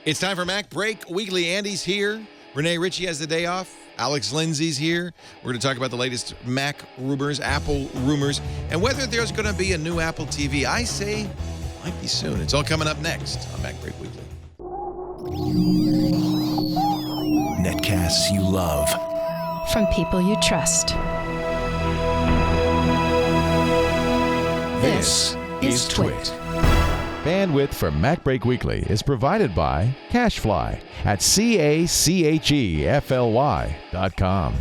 It's time for Mac Break Weekly. Andy's here. Renee Ritchie has the day off. Alex Lindsay's here. We're going to talk about the latest Mac rumors, Apple rumors, and whether there's going to be a new Apple TV. I say might be soon. It's all coming up next on Mac Break Weekly. Netcasts you love. From people you trust. This is Twit. Bandwidth for Mac Break Weekly is provided by CacheFly at CACHEFLY.com.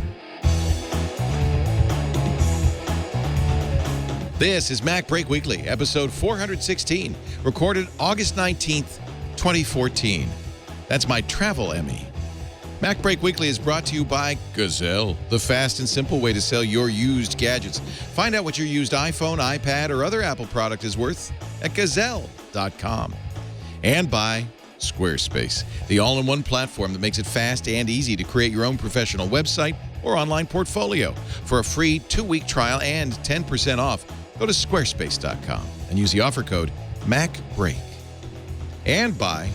This is Mac Break Weekly, episode 416, recorded August 19th, 2014. That's my travel Emmy. Mac Break Weekly is brought to you by Gazelle, the fast and simple way to sell your used gadgets. Find out what your used iPhone, iPad, or other Apple product is worth at Gazelle.com. And by Squarespace, the all-in-one platform that makes it fast and easy to create your own professional website or online portfolio. For a free 2-week trial and 10% off, go to squarespace.com and use the offer code MacBreak. And by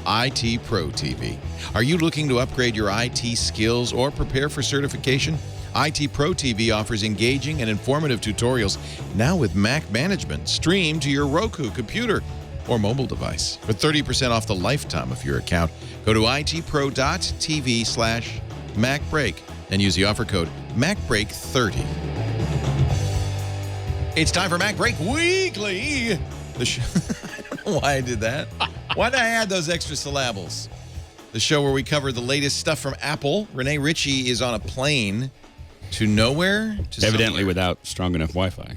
IT Pro TV. Are you looking to upgrade your IT skills or prepare for certification? IT Pro TV offers engaging and informative tutorials now with Mac management streamed to your Roku computer or mobile device. For 30% off the lifetime of your account, go to itpro.tv/MacBreak and use the offer code MacBreak30. It's time for Mac Break Weekly. The show. I don't know why I did that. Why did I add those extra syllables? The show where we cover the latest stuff from Apple. Renee Ritchie is on a plane to nowhere. Evidently somewhere. without strong enough Wi-Fi.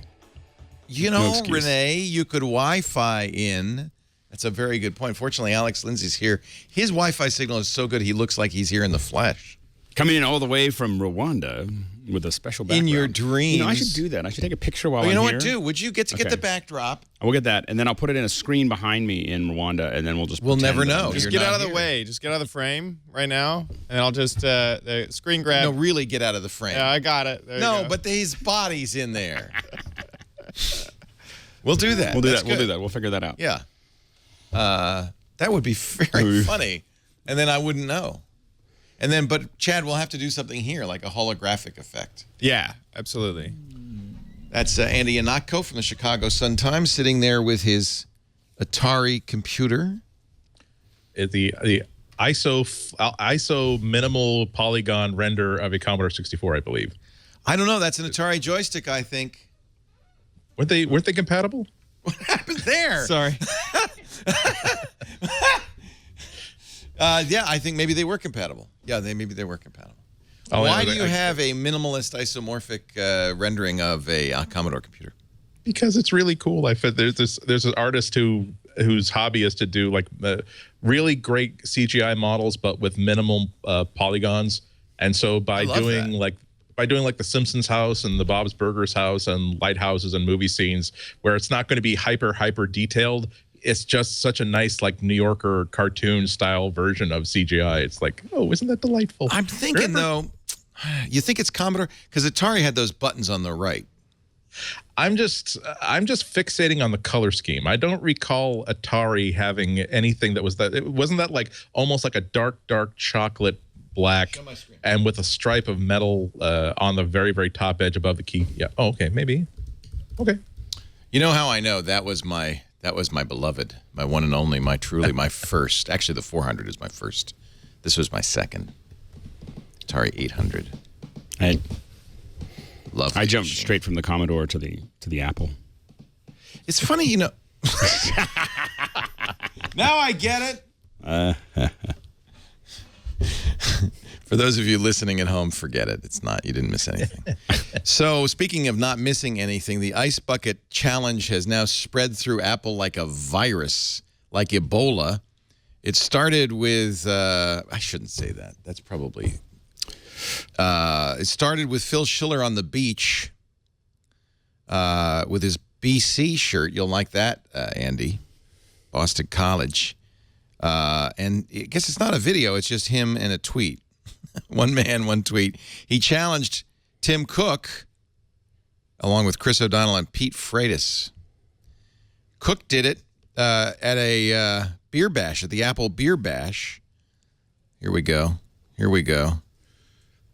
You No know, excuse. Renee, you could Wi-Fi in. That's a very good point. Fortunately, Alex Lindsay's here. His Wi-Fi signal is so good, he looks like he's here in the flesh. Coming in all the way from Rwanda with a special background. In your dreams. You know, I should do that. I should take a picture while Oh, you I'm know here. what, do? Would you get to get Okay. the backdrop? I will get that, and then I'll put it in a screen behind me in Rwanda, and then we'll just We'll pretend never that know. I'm Just You're get not out of the here. way. Just get out of the frame right now, and I'll just the screen grab. No, really get out of the frame. Yeah, I got it. There you No, go. but his body's in there. We'll do that. We'll do That's that. We'll do good. that. We'll figure that out. Yeah. That would be very funny. And then I wouldn't know. And then, but Chad will have to do something here, like a holographic effect. yeah, absolutely. That's Andy Ihnatko from the Chicago Sun-Times, sitting there with his Atari computer. The ISO minimal polygon render of a Commodore 64, I believe. I don't know. That's an Atari joystick, I think. Weren't they compatible? What happened there? Sorry. Yeah, I think maybe they were compatible. Yeah, maybe they were compatible. Oh, Why yeah, do you have a minimalist isomorphic rendering of a Commodore computer? Because it's really cool. There's an artist whose hobby is to do like really great CGI models, but with minimal polygons. And so by doing like the Simpsons house and the Bob's Burgers house and lighthouses and movie scenes, where it's not going to be hyper detailed. It's just such a nice, like, New Yorker cartoon style version of CGI. It's like, oh, isn't that delightful? I'm thinking, though, you think it's Commodore? Because Atari had those buttons on the right. I'm just fixating on the color scheme. I don't recall Atari having anything that was that. It wasn't that like almost like a dark chocolate black and with a stripe of metal on the very top edge above the key. Yeah. Oh, okay. Maybe. Okay. You know how I know that was my beloved, my one and only, my truly, my first. Actually, the 400 is my first. This was my second. Atari 800. Love. I jumped straight from the Commodore to the Apple. It's funny, you know. Now I get it. For those of you listening at home, forget it. It's not. You didn't miss anything. So, speaking of not missing anything, the Ice Bucket Challenge has now spread through Apple like a virus, like Ebola. It started with, I shouldn't say that. That's probably, it started with Phil Schiller on the beach with his BC shirt. You'll like that, Andy. Boston College. And I guess it's not a video. It's just him and a tweet. One man, one tweet. He challenged Tim Cook, along with Chris O'Donnell and Pete Freitas. Cook did it at a Beer Bash, at the Apple Beer Bash. Here we go. Here we go.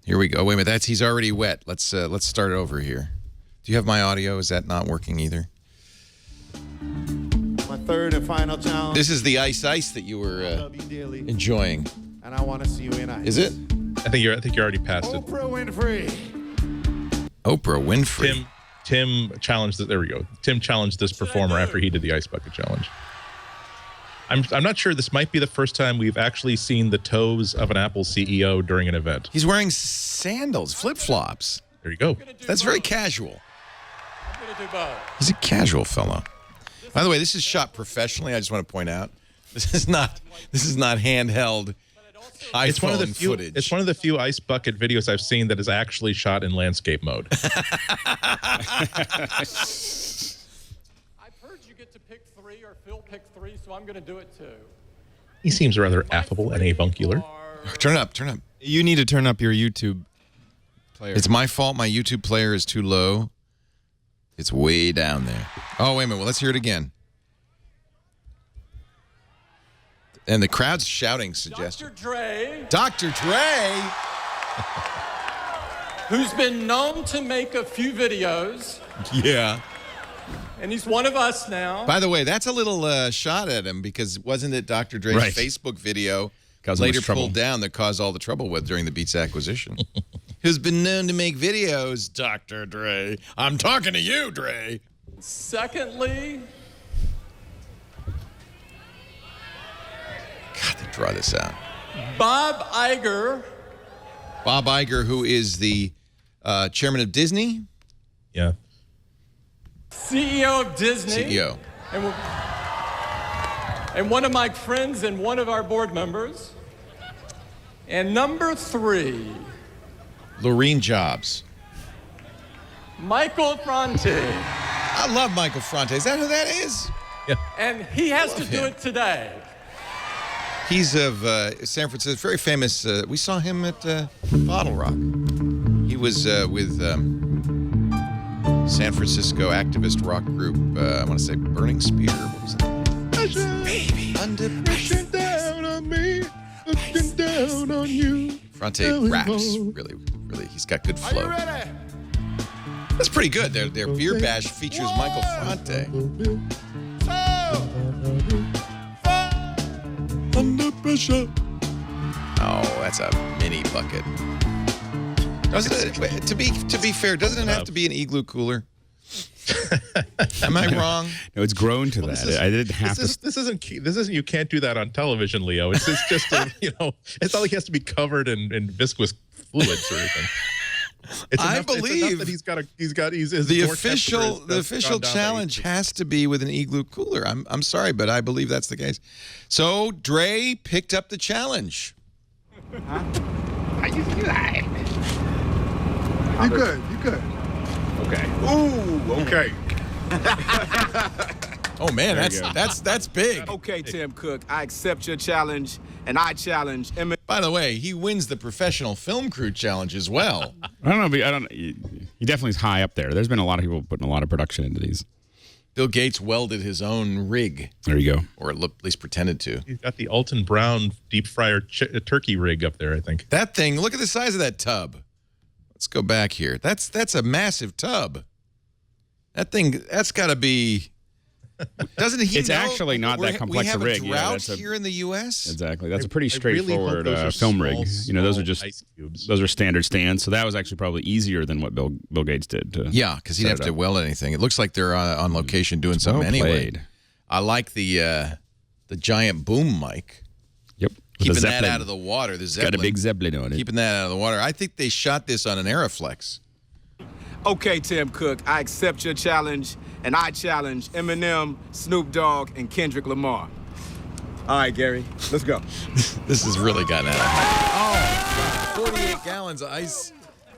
Here we go. Wait a minute. He's already wet. Let's start over here. Do you have my audio? Is that not working either? My third and final challenge. This is the ice that you were enjoying. And I want to see you in ice. Is it? I think you're already past it. Oprah Winfrey. Oprah Winfrey. Tim challenged this. There we go. Tim challenged this performer after he did the ice bucket challenge. I'm not sure. This might be the first time we've actually seen the toes of an Apple CEO during an event. He's wearing sandals, flip-flops. There you go. That's very casual. He's a casual fellow. By the way, this is shot professionally. I just want to point out, this is not handheld iPhone footage. It's one of the few ice bucket videos I've seen that is actually shot in landscape mode. I've heard you get to pick 3 or Phil picked 3, so I'm going to do it too. He seems rather affable and avuncular. Turn it up. Turn it up. You need to turn up your YouTube player. It's my fault. My YouTube player is too low. It's way down there. Oh, wait a minute. Well, let's hear it again. And the crowd's shouting suggestions. Dr. Dre, who's been known to make a few videos. Yeah. And he's one of us now. By the way, that's a little shot at him because wasn't it Dr. Dre's Facebook video later pulled down that caused all the trouble with during the Beats acquisition? Who's been known to make videos, Dr. Dre. I'm talking to you, Dre. Secondly, God, they draw this out. Bob Iger. Bob Iger, who is the chairman of Disney. Yeah. CEO of Disney. CEO. And one of my friends and one of our board members. And number 3. Laureen Jobs. Michael Franti. I love Michael Franti. Is that who that is? Yeah. And he has to do it today. He's of San Francisco, very famous. We saw him at Bottle Rock. He was with San Francisco activist rock group, I want to say Burning Spear. What was that? Baby. Under pressure down on me, looking down on you. Franti raps, really, he's got good flow. Are you ready? That's pretty good. Their beer bash features Michael Franti. Under pressure. Oh, that's a mini bucket. Doesn't it, to be fair, doesn't it have to be an igloo cooler? Am I wrong? No, it's grown to that. I didn't have to. This isn't. You can't do that on television, Leo. It's just it's not like he has to be covered in viscous fluids or anything. I believe that he's the official challenge has to be with an igloo cooler. I'm sorry, but I believe that's the case. So Dre picked up the challenge. You good. Okay. Ooh, okay. Oh man, that's big. Okay, Tim Cook, I accept your challenge, and I challenge Emmy. By the way, he wins the professional film crew challenge as well. I don't know. He definitely is high up there. There's been a lot of people putting a lot of production into these. Bill Gates welded his own rig. There you go. Or at least pretended to. He's got the Alton Brown deep fryer turkey rig up there, I think. That thing, look at the size of that tub. Let's go back here. That's a massive tub. That thing, that's got to be... Doesn't he It's know actually not that complex a rig. We have a drought here in the U.S.? Exactly. That's a pretty straightforward film rig. Those are just ice cubes. Those are standard stands. So that was actually probably easier than what Bill Gates did. Yeah, because he'd have to weld anything. It looks like they're on location doing something anyway. I like the giant boom mic. Yep. Keeping that out of the water. The Zeppelin. Got a big Zeppelin on it. Keeping that out of the water. I think they shot this on an Aeroflex. Okay, Tim Cook, I accept your challenge, and I challenge Eminem, Snoop Dogg, and Kendrick Lamar. All right, Gary, let's go. This has really gotten out of hand. Oh, 48 gallons of ice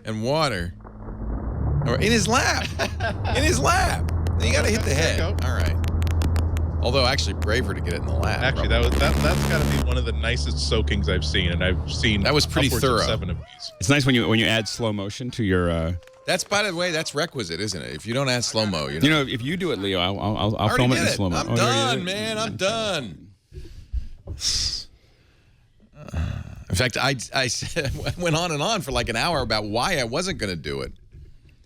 and water. In his lap. In his lap. Then you got to hit the head. All right. Although, actually, braver to get it in the lap. Actually, that's got to be one of the nicest soakings I've seen, and I've seen that was pretty thorough. Of 7 of these. It's nice when you add slow motion to your. That's, by the way, that's requisite, isn't it? If you don't add slow mo, if you do it, Leo, I'll film it in slow mo. I'm done, man. I'm done. In fact, I went on and on for like an hour about why I wasn't going to do it.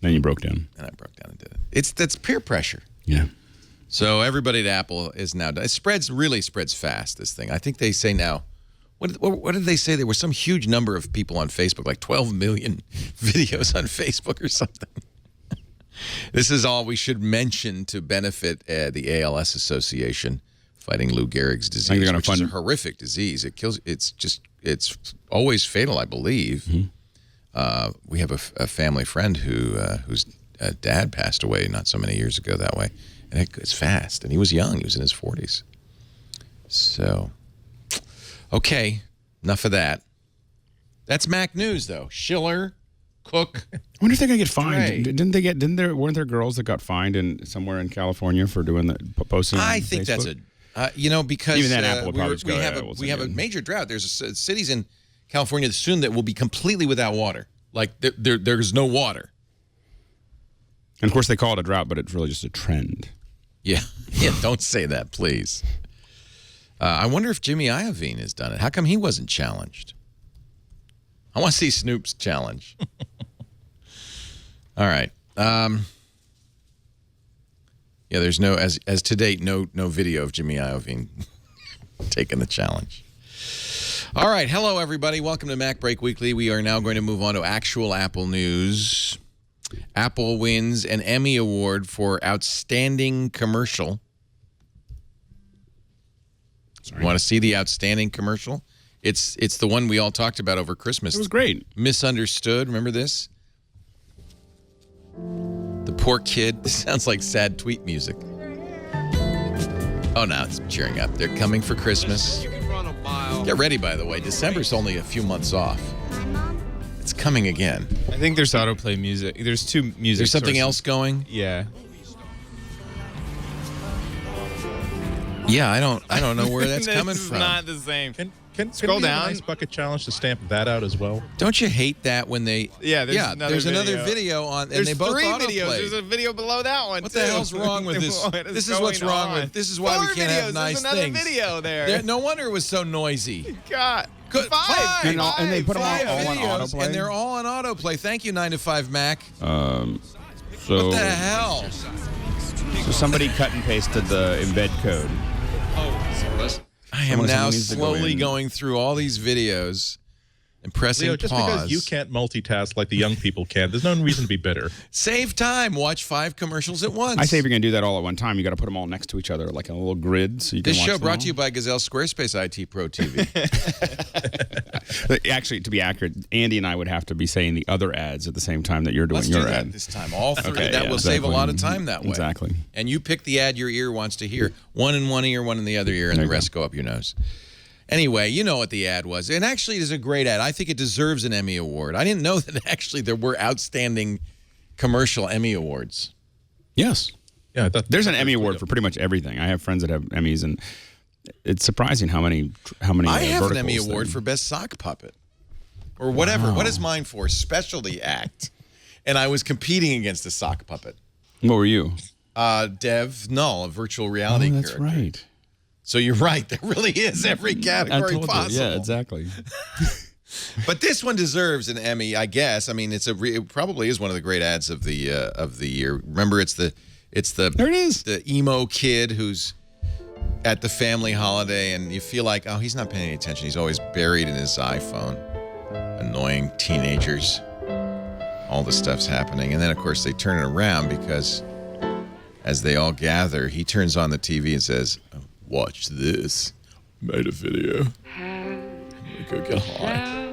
Then you broke down. And I broke down and did it. That's peer pressure. Yeah. So everybody at Apple is now done. It really spreads fast, this thing. I think they say now, what did they say? There was some huge number of people on Facebook, like 12 million videos on Facebook or something. This is all we should mention to benefit the ALS Association fighting Lou Gehrig's disease, which is a horrific disease. It kills. It's always fatal, I believe. Mm-hmm. We have a family friend whose dad passed away not so many years ago that way, and it's fast. And he was young; he was in his 40s. So, okay, enough of that. That's Mac news, though. Schiller, Cook. I wonder if they're gonna get fined. Weren't there girls that got fined somewhere in California for doing that, posting? I think Facebook? that's because even then Apple would we have a major drought. There's cities in California soon that will be completely without water. Like there's no water. And of course they call it a drought, but it's really just a trend. Yeah. Don't say that, please. I wonder if Jimmy Iovine has done it. How come he wasn't challenged? I want to see Snoop's challenge. All right. Yeah, there's no as to date no video of Jimmy Iovine taking the challenge. All right, hello everybody. Welcome to MacBreak Weekly. We are now going to move on to actual Apple news. Apple wins an Emmy Award for Outstanding Commercial. You want to see the outstanding commercial? It's the one we all talked about over Christmas. It was great. Misunderstood. Remember this? The poor kid. This sounds like sad tweet music. Oh, now it's cheering up. They're coming for Christmas. Get ready, by the way. December's only a few months off. It's coming again. I think there's autoplay music. There's two music. There's something sources. else going? Yeah. Yeah, I don't know where that's coming It's from. not the same. Can Scroll we do down. an Ice Bucket Challenge to stamp that out as well? Don't you hate that when they? Yeah, there's another video on, and There's they both three autoplay. videos. There's a video below that one. What too. the hell's wrong with this? What is This is what's going wrong on? with. This is why Four we can't videos. have nice There's another things. video there. No wonder it was so noisy. God. Good. Five. And they put them all on videos, autoplay? and they're all on autoplay. Thank you, 9 to 5 Mac. So What the hell? So somebody cut and pasted the embed code. I am Someone now needs to go slowly in. going through all these videos and pressing Leo, just pause. because you can't multitask like the young people can, there's no reason to be bitter. Save time. Watch 5 commercials at once. I say if you're going to do that all at one time, you got to put them all next to each other, like in a little grid, so you can This watch show them brought all. to you by Gazelle Squarespace IT Pro TV. Actually, to be accurate, Andy and I would have to be saying the other ads at the same time that you're doing Let's your do that ad. this time. All 3. Okay, that yeah, will save a exactly. lot of time that way. Exactly. And you pick the ad your ear wants to hear. One in one ear, one in the other ear, and There the you rest go up your nose. Anyway, you know what the ad was. And actually, it is a great ad. I think it deserves an Emmy Award. I didn't know that actually there were outstanding commercial Emmy Awards. Yes. Yeah, There's an Emmy Award for pretty much everything. I have friends that have Emmys, and it's surprising how many I have an verticals Emmy Award they- for Best Sock Puppet. Or whatever. What is mine for? Specialty Act. And I was competing against a sock puppet. What were you? Dev Null, a virtual reality that's character. right. So you're right. There really is every category possible. Yeah, exactly. But this one deserves an Emmy, I guess. I mean, it probably is one of the great ads of the year. Remember, it's the There it is. the emo kid who's at the family holiday, and you feel like, oh, he's not paying any attention. He's always buried in his iPhone. Annoying teenagers. All the stuff's happening, and then of course they turn it around because as they all gather, he turns on the TV and says, "Watch this. Made a video. I'm gonna go get high."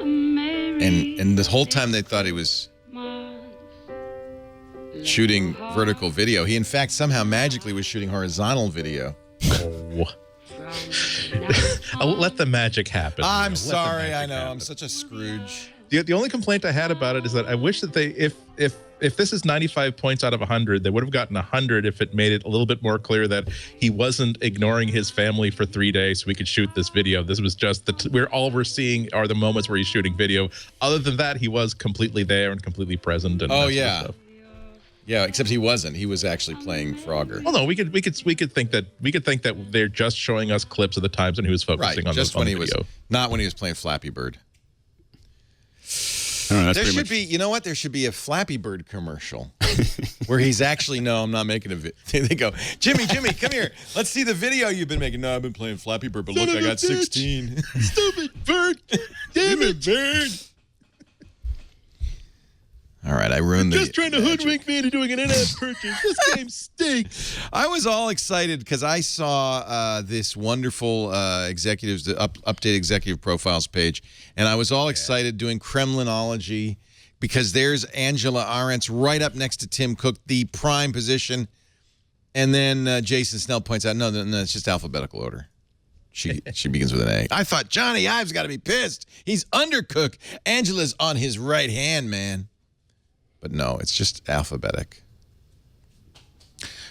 And the whole time they thought he was shooting vertical video. He, in fact, somehow magically was shooting horizontal video. I'll let the magic happen. I'm Let the sorry, magic I know. happen. I'm such a Scrooge. The only complaint I had about it is that I wish that they, if this is 95 points out of 100, they would have gotten 100 if it made it a little bit more clear that he wasn't ignoring his family for 3 days so we could shoot this video. This was just we're seeing are the moments where he's shooting video. Other than that, he was completely there and completely present. And Oh, that sort of yeah. stuff. Yeah, except he wasn't. He was actually playing Frogger. Well, no, we could think that they're just showing us clips of the times when he was focusing on just the when he video. was not when he was playing Flappy Bird. I don't know, that's There pretty should much- be, you know what? There should be a Flappy Bird commercial where he's actually, no, I'm not making a video. They go, Jimmy, come here. Let's see the video you've been making. No, I've been playing Flappy Bird, but look, I got 16. Stupid bird! Damn it, bird! All right, I ruined Just trying to hoodwink me into doing an in-app purchase. This game stinks. I was all excited because I saw this wonderful executives, the update executive profiles page, and I was all excited doing Kremlinology because there's Angela Arendt's right up next to Tim Cook, the prime position, and then Jason Snell points out, no, it's just alphabetical order. She begins with an A. I thought Johnny Ive's got to be pissed. He's under Cook. Angela's on his right hand, man. But no, it's just alphabetic.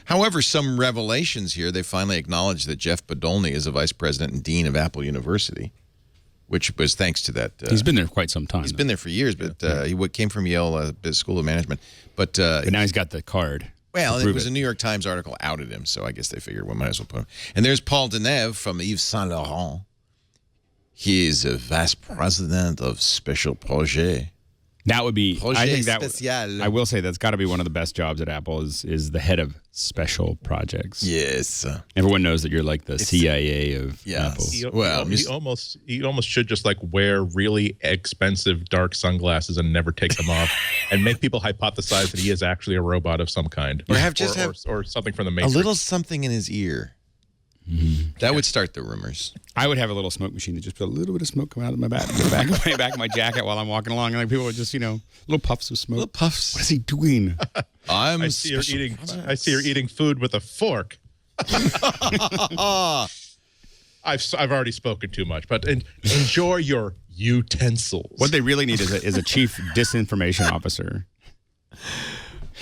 However, some revelations here, they finally acknowledged that Jeff Podolny is a vice president and dean of Apple University, which was thanks to that. He's been there quite some time. He's been there for years, but he came from Yale School of Management. But now he's got the card. Well, it was a New York Times article outed him, so I guess they figured we might as well put him. And there's Paul Deneuve from Yves Saint Laurent. He is a vice president of Special Projet. That would be. I think that. Spécial. I will say that's got to be one of the best jobs at Apple. Is the head of special projects. Yes. Everyone knows that you're like the CIA of Apple. He almost should just like wear really expensive dark sunglasses and never take them off, and make people hypothesize that he is actually a robot of some kind, or something from the Matrix. A little something in his ear. That would start the rumors. I would have a little smoke machine that just put a little bit of smoke come out of my back of my jacket while I'm walking along, and like people would just, little puffs of smoke. Little puffs. What is he doing? I see her eating food with a fork. I've already spoken too much, but enjoy your utensils. What they really need is a chief disinformation officer.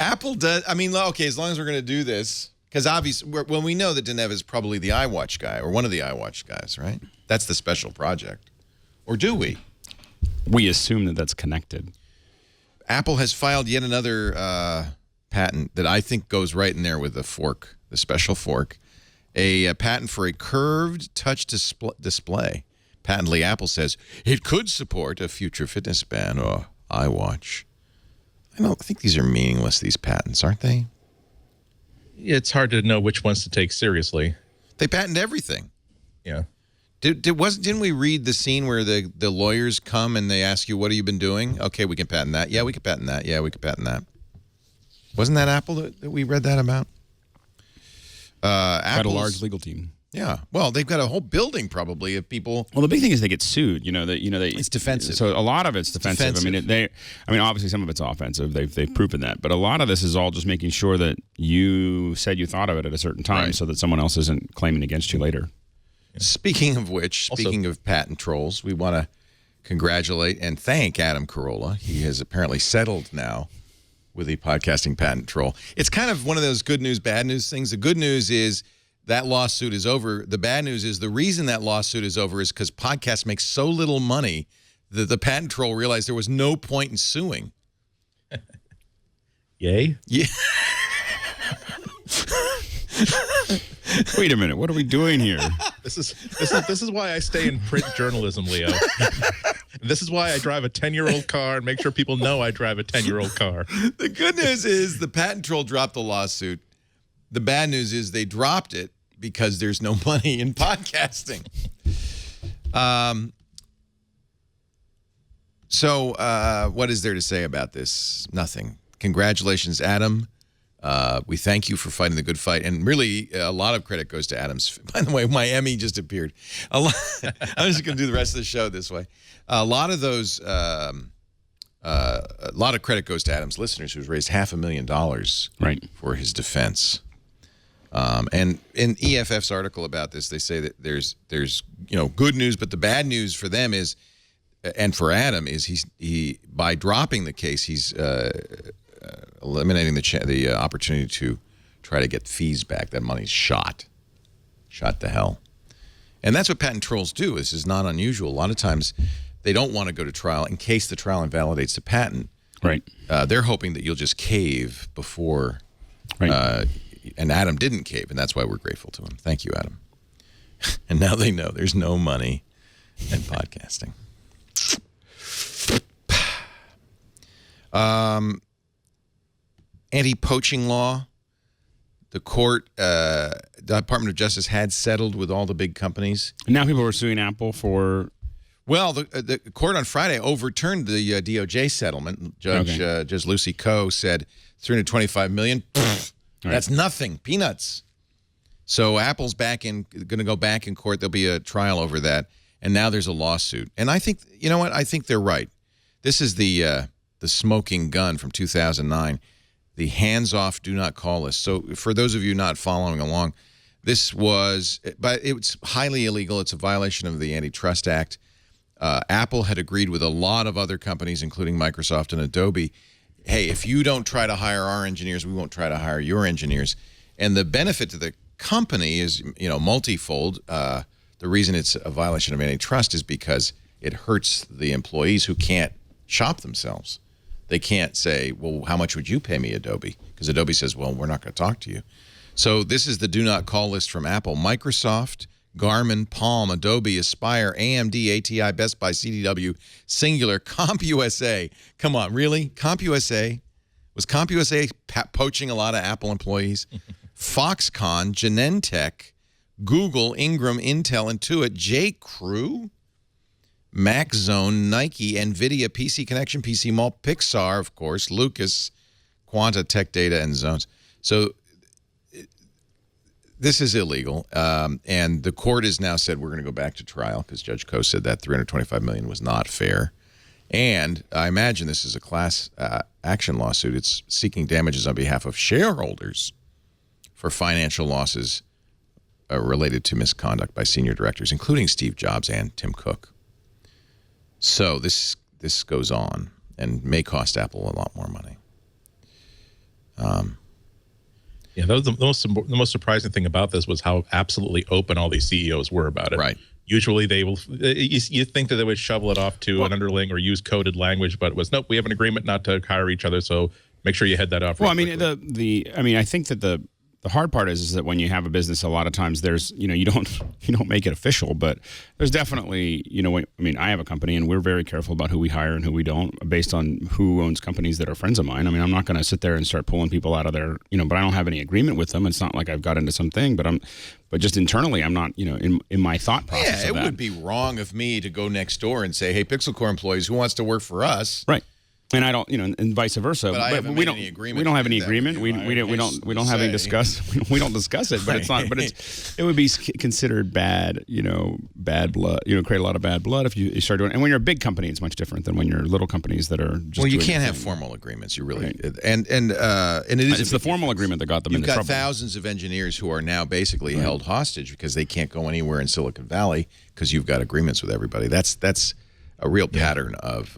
Apple does. I mean, okay, as long as we're going to do this. Because obviously, when we know that Deneuve is probably the iWatch guy, or one of the iWatch guys, right? That's the special project. Or do we? We assume that that's connected. Apple has filed yet another patent that I think goes right in there with the fork, the special fork. A patent for a curved touch display. Patently, Apple says it could support a future fitness band or iWatch. I don't think these are meaningless, these patents, aren't they? It's hard to know which ones to take seriously. They patent everything. Yeah. Didn't we read the scene where the lawyers come and they ask you, what have you been doing? Okay, we can patent that. Yeah, we can patent that. Yeah, we can patent that. Wasn't that Apple that we read that about? Got a large legal team. Yeah. Well, they've got a whole building probably of people. Well, the big thing is they get sued. It's defensive. So a lot of it's defensive. I mean, obviously some of it's offensive. They've proven that, but a lot of this is all just making sure that you said you thought of it at a certain time, so that someone else isn't claiming against you later. Yeah. Speaking of which, speaking of patent trolls, we want to congratulate and thank Adam Carolla. He has apparently settled now with the podcasting patent troll. It's kind of one of those good news, bad news things. The good news is that lawsuit is over. The bad news is the reason that lawsuit is over is because podcasts make so little money that the patent troll realized there was no point in suing. Yay? Yeah. Wait a minute. What are we doing here? This is why I stay in print journalism, Leo. This is why I drive a 10-year-old car and make sure people know I drive a 10-year-old car. The good news is the patent troll dropped the lawsuit. The bad news is they dropped it because there's no money in podcasting. So what is there to say about this? Nothing. Congratulations, Adam. We thank you for fighting the good fight. And really, a lot of credit goes to Adam's. By the way, my Emmy just appeared. I'm just going to do the rest of the show this way. A lot of those, a lot of credit goes to Adam's listeners, who's raised $500,000 for his defense. And in EFF's article about this, they say that there's good news, but the bad news for them is, and for Adam is he by dropping the case, he's eliminating the opportunity to try to get fees back. That money's shot to hell. And that's what patent trolls do. This is not unusual. A lot of times they don't want to go to trial in case the trial invalidates the patent. Right. They're hoping that you'll just cave before. Right. And Adam didn't cave, and that's why we're grateful to him. Thank you, Adam. And now they know there's no money in podcasting. Anti-poaching law. The court, the Department of Justice had settled with all the big companies. And now people are suing Apple for... Well, the court on Friday overturned the DOJ settlement. Judge Lucy Coe said $325 million. That's nothing. Peanuts. So Apple's going to go back in court. There'll be a trial over that. And now there's a lawsuit. And I think, you know what? I think they're right. This is the smoking gun from 2009, the hands-off, do not call list. So for those of you not following along, this was, but it's highly illegal. It's a violation of the Antitrust Act. Apple had agreed with a lot of other companies, including Microsoft and Adobe, hey, if you don't try to hire our engineers, we won't try to hire your engineers. And the benefit to the company is, multifold. The reason it's a violation of antitrust is because it hurts the employees who can't shop themselves. They can't say, well, how much would you pay me, Adobe? Because Adobe says, well, we're not going to talk to you. So this is the do not call list from Apple. Microsoft, Garmin, Palm, Adobe, Aspire, AMD, ATI, Best Buy, CDW, Singular, CompUSA. Come on, really? CompUSA? Was CompUSA poaching a lot of Apple employees? Foxconn, Genentech, Google, Ingram, Intel, Intuit, J.Crew, MacZone, Nike, NVIDIA, PC Connection, PC Mall, Pixar, of course, Lucas, Quanta, Tech Data, and Zones. So this is illegal, and the court has now said we're going to go back to trial because Judge Coe said that $325 million was not fair. And I imagine this is a class action lawsuit. It's seeking damages on behalf of shareholders for financial losses related to misconduct by senior directors, including Steve Jobs and Tim Cook. So this goes on and may cost Apple a lot more money. Yeah, the most surprising thing about this was how absolutely open all these CEOs were about it. Right. Usually they will. You think that they would shovel it off to an underling or use coded language, but it was nope. We have an agreement not to hire each other, so make sure you head that off. Well, I mean, I think that the hard part is that when you have a business, a lot of times there's, you don't make it official, but there's definitely, I have a company and we're very careful about who we hire and who we don't based on who owns companies that are friends of mine. I mean, I'm not going to sit there and start pulling people out of their, but I don't have any agreement with them. It's not like I've got into something, but just internally, I'm not, in my thought process. Yeah, it would be wrong of me to go next door and say, hey, Pixel Core employees, who wants to work for us? Right. And I don't, and vice versa. But we don't have any agreement. We don't have any discuss. We don't discuss it. But right. It's not. But it would be considered bad. Bad blood. Create a lot of bad blood if you start doing. And when you're a big company, it's much different than when you're little companies that are just. Well, you can't have formal agreements. You really right. and it is. It's the formal agreement that got them into trouble. You've got thousands of engineers who are now basically held hostage because they can't go anywhere in Silicon Valley because you've got agreements with everybody. That's a real pattern of.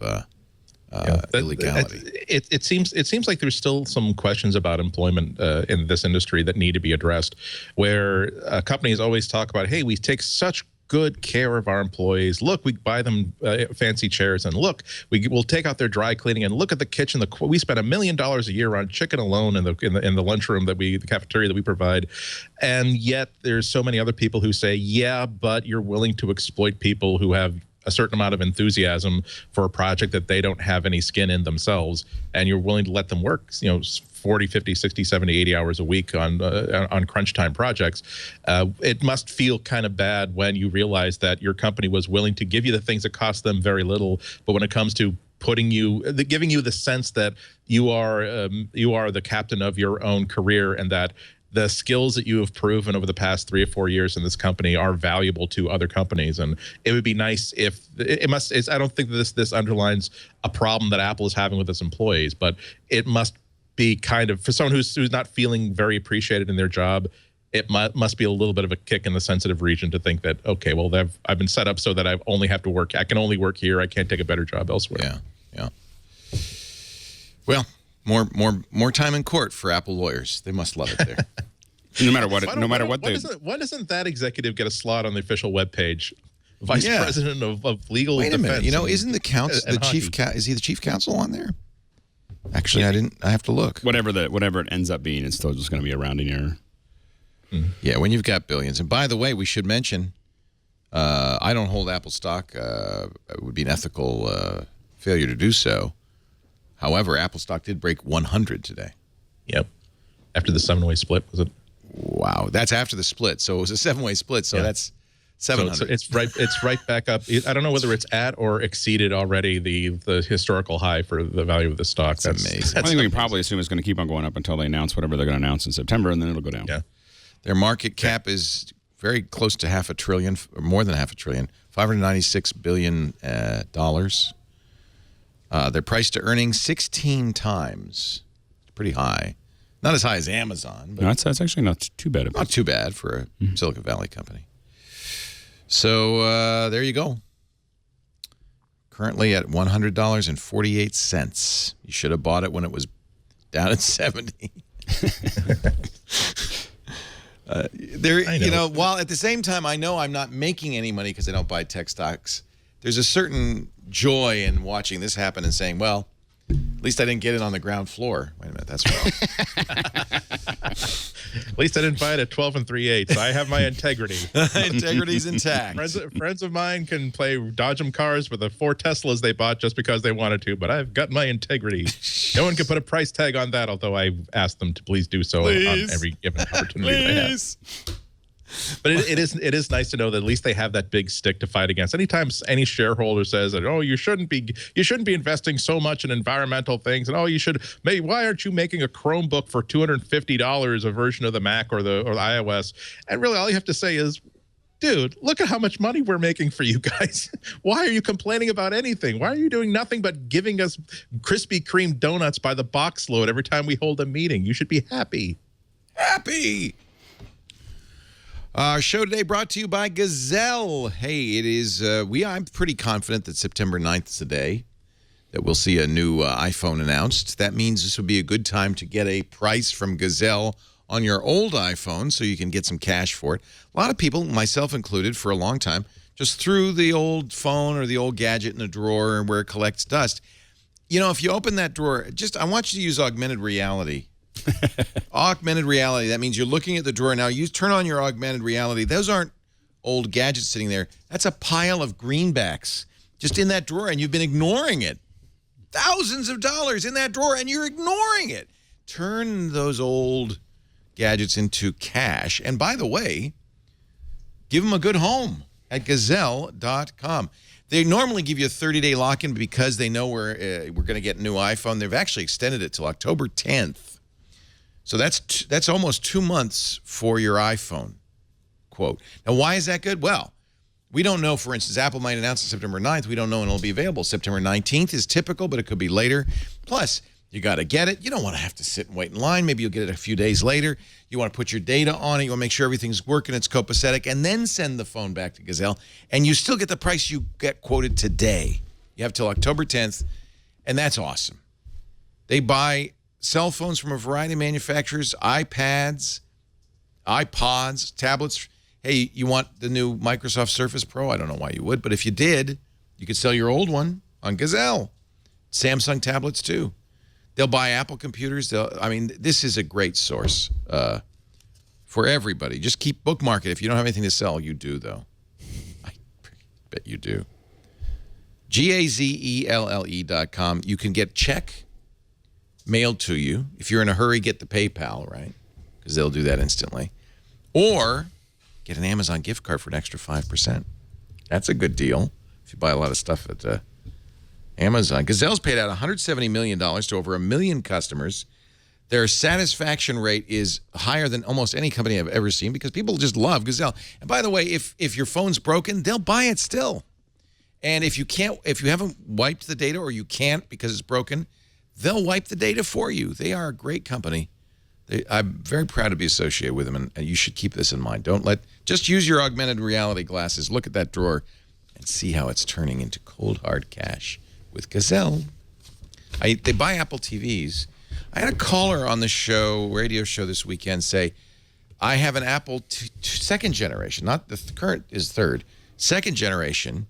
Illegality. It seems like there's still some questions about employment in this industry that need to be addressed, where companies always talk about, hey, we take such good care of our employees. Look, we buy them fancy chairs, and look, we'll take out their dry cleaning, and look at the kitchen. We spend $1 million a year on chicken alone in the lunchroom the cafeteria that we provide, and yet there's so many other people who say, yeah, but you're willing to exploit people who have a certain amount of enthusiasm for a project that they don't have any skin in themselves, and you're willing to let them work 40, 50, 60, 70, 80 hours a week on crunch time projects. It must feel kind of bad when you realize that your company was willing to give you the things that cost them very little, but when it comes to giving you the sense that you are the captain of your own career, and that the skills that you have proven over the past 3 or 4 years in this company are valuable to other companies. And it would be nice if I don't think that this underlines a problem that Apple is having with its employees, but it must be kind of, for someone who's not feeling very appreciated in their job, it must be a little bit of a kick in the sensitive region to think that, okay, well, I've been set up so that I can only work here. I can't take a better job elsewhere. Yeah. Well, more time in court for Apple lawyers. They must love it there. No matter what. Why doesn't that executive get a slot on the official webpage? Vice President of Legal Defense. Wait a minute. Isn't the chief? Is he the chief counsel on there? Actually, I have to look. Whatever it ends up being, it's still just going to be a rounding error. Yeah, when you've got billions. And by the way, we should mention, I don't hold Apple stock. It would be an ethical failure to do so. However, Apple stock did break 100 today. Yep. After the 7-way split, was it? Wow, that's after the split. So it was a 7-way split. So that's 700. So it's right back up. I don't know whether it's at or exceeded already the historical high for the value of the stock. That's amazing. I think we can probably assume it's going to keep on going up until they announce whatever they're going to announce in September, and then it'll go down. Yeah. Their market cap is very close to $500 billion, or more than $500 billion, $596 billion. Their price to earnings 16 times. It's pretty high. Not as high as Amazon, but No, that's actually not too bad. not too bad for a Silicon Valley company. So there you go. Currently at $100.48. You should have bought it when it was down at 70. While at the same time, I know I'm not making any money because I don't buy tech stocks. There's a certain joy in watching this happen and saying, well, at least I didn't get it on the ground floor. Wait a minute, that's wrong. At least I didn't buy it at 12 3/8. I have my integrity. Integrity's intact. Friends of mine can play dodge 'em cars with the 4 Teslas they bought just because they wanted to, but I've got my integrity. No one can put a price tag on that, although I've asked them to please do so on every given opportunity they have. But it is nice to know that at least they have that big stick to fight against. Anytime any shareholder says that, oh, you shouldn't be investing so much in environmental things, and why aren't you making a Chromebook for $250, a version of the Mac or the iOS? And really, all you have to say is, dude, look at how much money we're making for you guys. Why are you complaining about anything? Why are you doing nothing but giving us Krispy Kreme donuts by the box load every time we hold a meeting? You should be happy. Happy. Our show today brought to you by Gazelle. Hey, it is, I'm pretty confident that September 9th is the day that we'll see a new iPhone announced. That means this would be a good time to get a price from Gazelle on your old iPhone so you can get some cash for it. A lot of people, myself included, for a long time, just threw the old phone or the old gadget in a drawer where it collects dust. You know, if you open that drawer, I want you to use augmented reality. Augmented reality, that means you're looking at the drawer. Now, you turn on your augmented reality. Those aren't old gadgets sitting there. That's a pile of greenbacks just in that drawer, and you've been ignoring it. Thousands of dollars in that drawer, and you're ignoring it. Turn those old gadgets into cash. And by the way, give them a good home at Gazelle.com. They normally give you a 30-day lock-in because they know we're going to get a new iPhone. They've actually extended it till October 10th. So that's almost 2 months for your iPhone, quote. Now, why is that good? Well, we don't know. For instance, Apple might announce it September 9th. We don't know when it'll be available. September 19th is typical, but it could be later. Plus, you got to get it. You don't want to have to sit and wait in line. Maybe you'll get it a few days later. You want to put your data on it. You want to make sure everything's working, it's copacetic, and then send the phone back to Gazelle. And you still get the price you get quoted today. You have till October 10th, and that's awesome. They buy cell phones from a variety of manufacturers, iPads, iPods, tablets. Hey, you want the new Microsoft Surface Pro? I don't know why you would, but if you did, you could sell your old one on Gazelle. Samsung tablets, too. They'll buy Apple computers. This is a great source for everybody. Just keep bookmark it. If you don't have anything to sell, you do, though. I bet you do. GAZELLE.com. You can get check mailed to you. If you're in a hurry, get the PayPal, right? Because they'll do that instantly. Or get an Amazon gift card for an extra 5%. That's a good deal if you buy a lot of stuff at Amazon. Gazelle's paid out $170 million to over 1 million customers. Their satisfaction rate is higher than almost any company I've ever seen because people just love Gazelle. And by the way, if your phone's broken, they'll buy it still. And if you haven't wiped the data or you can't because it's broken, they'll wipe the data for you. They are a great company. I'm very proud to be associated with them, and you should keep this in mind. Just use your augmented reality glasses. Look at that drawer and see how it's turning into cold, hard cash with Gazelle. They buy Apple TVs. I had a caller on the radio show this weekend say, I have an Apple second generation, not the current is third, second generation,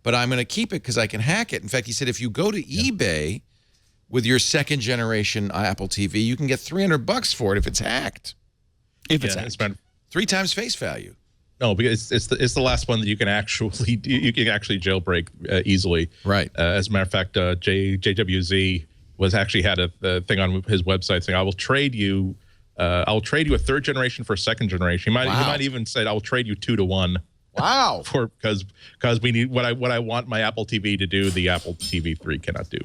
but I'm going to keep it because I can hack it. In fact, he said, if you go to eBay, with your second generation Apple TV, you can get $300 for it if it's hacked. If it's hacked. 3 times face value. No, because it's the last one that you can actually jailbreak easily. Right. As a matter of fact, JWZ actually had a thing on his website saying, "I will trade you a 3rd generation for a 2nd generation." He might even say, "I will trade you 2 to 1." Wow. Because we need what I want my Apple TV to do, the Apple TV 3 cannot do.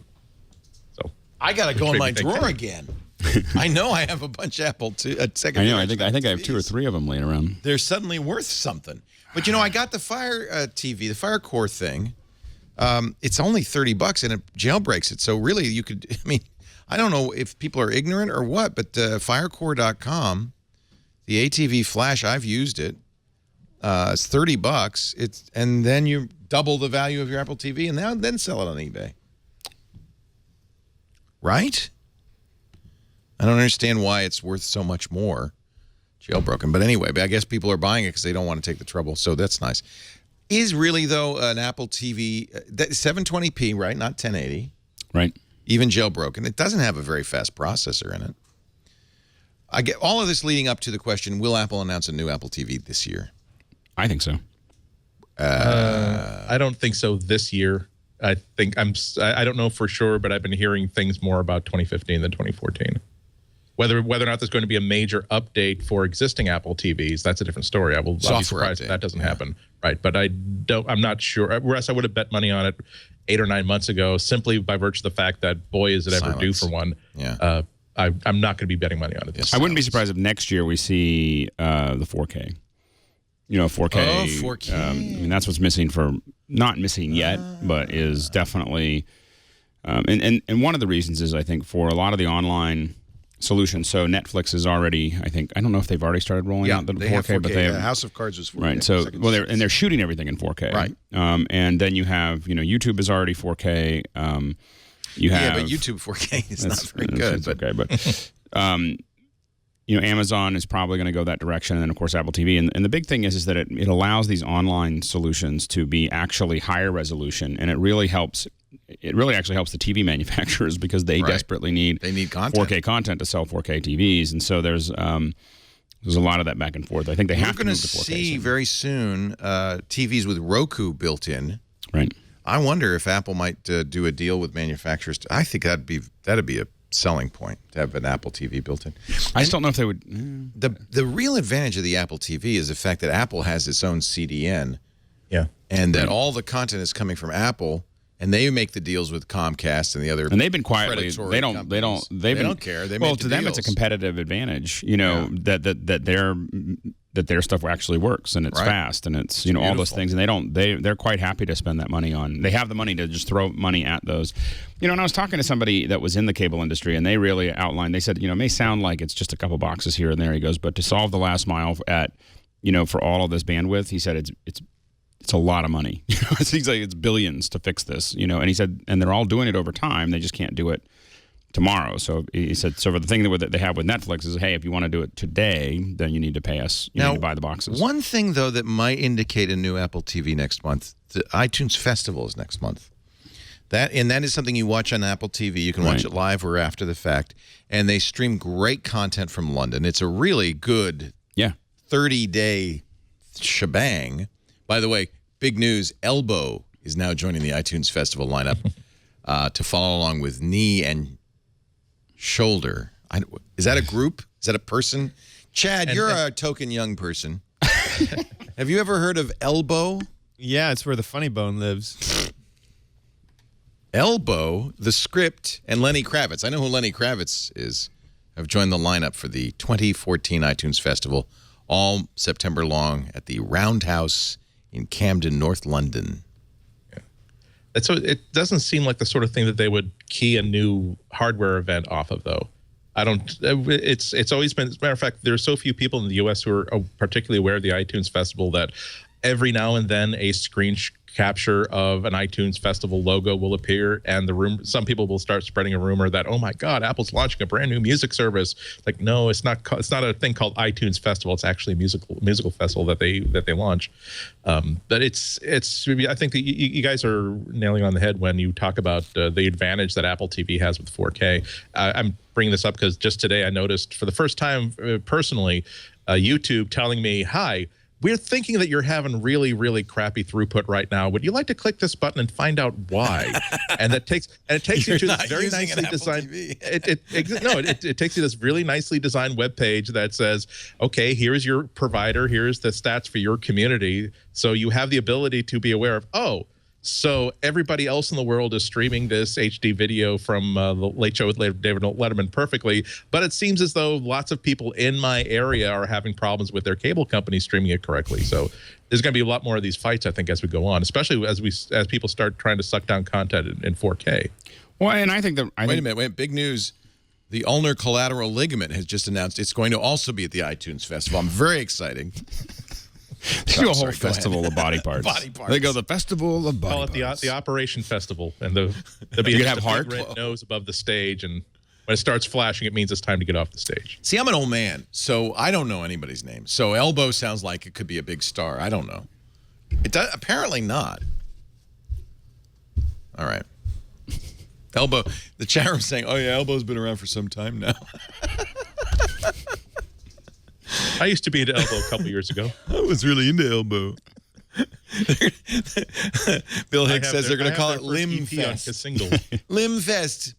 So I gotta go in my drawer again. I know I have a bunch of Apple second. I know. I think I have 2 or 3 of them laying around. They're suddenly worth something. But you know, I got the Fire TV, the Fire Core thing. It's only $30 and it jailbreaks it. So really, you could. I mean, I don't know if people are ignorant or what, but Firecore.com, the ATV Flash, I've used it. It's $30. And then you double the value of your Apple TV, and then sell it on eBay. Right? I don't understand why it's worth so much more jailbroken. But anyway, I guess people are buying it because they don't want to take the trouble. So that's nice. Is really, though, an Apple TV 720p, right? Not 1080. Right. Even jailbroken. It doesn't have a very fast processor in it. I get all of this leading up to the question, will Apple announce a new Apple TV this year? I think so. I don't think so this year. I don't know for sure, but I've been hearing things more about 2015 than 2014. Whether or not there's going to be a major update for existing Apple TVs, that's a different story. I'll be surprised if that doesn't happen. Right, but I'm not sure. Whereas I would have bet money on it 8 or 9 months ago, simply by virtue of the fact that, boy, is it ever due for one. Yeah. I'm not going to be betting money on it this I wouldn't be surprised if next year we see the 4K. 4K. Oh, 4K. I mean, that's what's missing not missing yet, but is definitely, and one of the reasons is, I think, for a lot of the online solutions. So Netflix is already, I don't know if they've already started rolling out the 4K, but they have, House of Cards was 4K. Right. So, they're shooting everything in 4K. Right. And then you have, YouTube is already 4K. Yeah, but YouTube 4K is not very good. Okay, but Amazon is probably going to go that direction, and then of course Apple TV. And the big thing is that it allows these online solutions to be actually higher resolution, and it really helps. It really actually helps the TV manufacturers because they desperately need content. 4K content to sell 4K TVs, and so there's a lot of that back and forth. I think they have to move to 4K. We're going to see very soon TVs with Roku built in. Right. I wonder if Apple might do a deal with manufacturers. I think that'd be a selling point to have an Apple TV built in. I just don't know if they would. The real advantage of the Apple TV is the fact that Apple has its own CDN. Yeah. And that all the content is coming from Apple, and they make the deals with Comcast and the other. And they've been quietly. They don't care. Well, to them, it's a competitive advantage. That their stuff actually works and it's fast and it's all those things, and they're quite happy to spend that money on. They have the money to just throw money at those. And I was talking to somebody that was in the cable industry, and they really outlined. They said, it may sound like it's just a couple boxes here and there. He goes, but to solve the last mile at, for all of this bandwidth, he said it's a lot of money. It seems like it's billions to fix this. And he said, and they're all doing it over time. They just can't do it tomorrow. So he said, so the thing that they have with Netflix is, hey, if you want to do it today, then you need to pay us. You need to buy the boxes. One thing, though, that might indicate a new Apple TV next month, the iTunes Festival is next month. That is something you watch on Apple TV. You can watch it live or after the fact. And they stream great content from London. It's a really good 30-day shebang. By the way, big news, Elbow is now joining the iTunes Festival lineup to follow along with Knee and Shoulder. Is that a group? Is that a person? Chad, you're a token young person. Have you ever heard of Elbow? Yeah, it's where the funny bone lives. Elbow, The Script, and Lenny Kravitz. I know who Lenny Kravitz is. Have joined the lineup for the 2014 iTunes Festival, all September long at the Roundhouse in Camden, North London. So it doesn't seem like the sort of thing that they would key a new hardware event off of, though. It's always been, as a matter of fact, there are so few people in the U.S. who are particularly aware of the iTunes Festival that every now and then a screen capture of an iTunes Festival logo will appear, and some people will start spreading a rumor that, oh my God, Apple's launching a brand new music service. Like, no, it's not a thing called iTunes Festival. It's actually a musical festival that they launch. But it's I think that you guys are nailing it on the head when you talk about the advantage that Apple TV has with 4K. I'm bringing this up because just today I noticed for the first time personally, YouTube telling me, hi, we're thinking that you're having really, really crappy throughput right now. Would you like to click this button and find out why? And it takes you to this very nicely designed. It takes you to this really nicely designed web page that says, okay, here's your provider, here's the stats for your community, so you have the ability to be aware of, oh, so everybody else in the world is streaming this HD video from the Late Show with David Letterman perfectly, but it seems as though lots of people in my area are having problems with their cable company streaming it correctly. So there's going to be a lot more of these fights, I think, as we go on, especially as people start trying to suck down content in 4K. Well, and I think that wait a minute, big news. The ulnar collateral ligament has just announced it's going to also be at the iTunes Festival. I'm very excited. They do a whole festival of body parts. They go the festival of body parts. Call it the Operation Festival, and there'll be you a have heart big red nose above the stage, and when it starts flashing, it means it's time to get off the stage. See, I'm an old man, so I don't know anybody's name. So Elbow sounds like it could be a big star. I don't know. It does, apparently not. All right. Elbow. The chat room's saying, "Oh yeah, Elbow's been around for some time now." I used to be into Elbow a couple years ago. I was really into Elbow. Bill Hicks says they're going to call it Limb Fest. Limb Fest.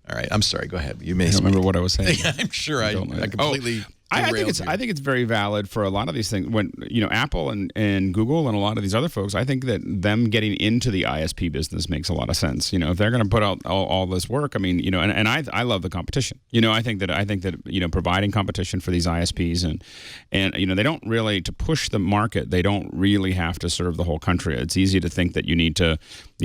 All right, I'm sorry. Go ahead. You may remember what I was saying. Yeah, I'm sure I completely. I think it's very valid for a lot of these things. When Apple and Google and a lot of these other folks, I think that them getting into the ISP business makes a lot of sense. If they're going to put out all this work, I mean, and I love the competition. I think that providing competition for these ISPs and they don't really, to push the market, they don't really have to serve the whole country. It's easy to think that you need to,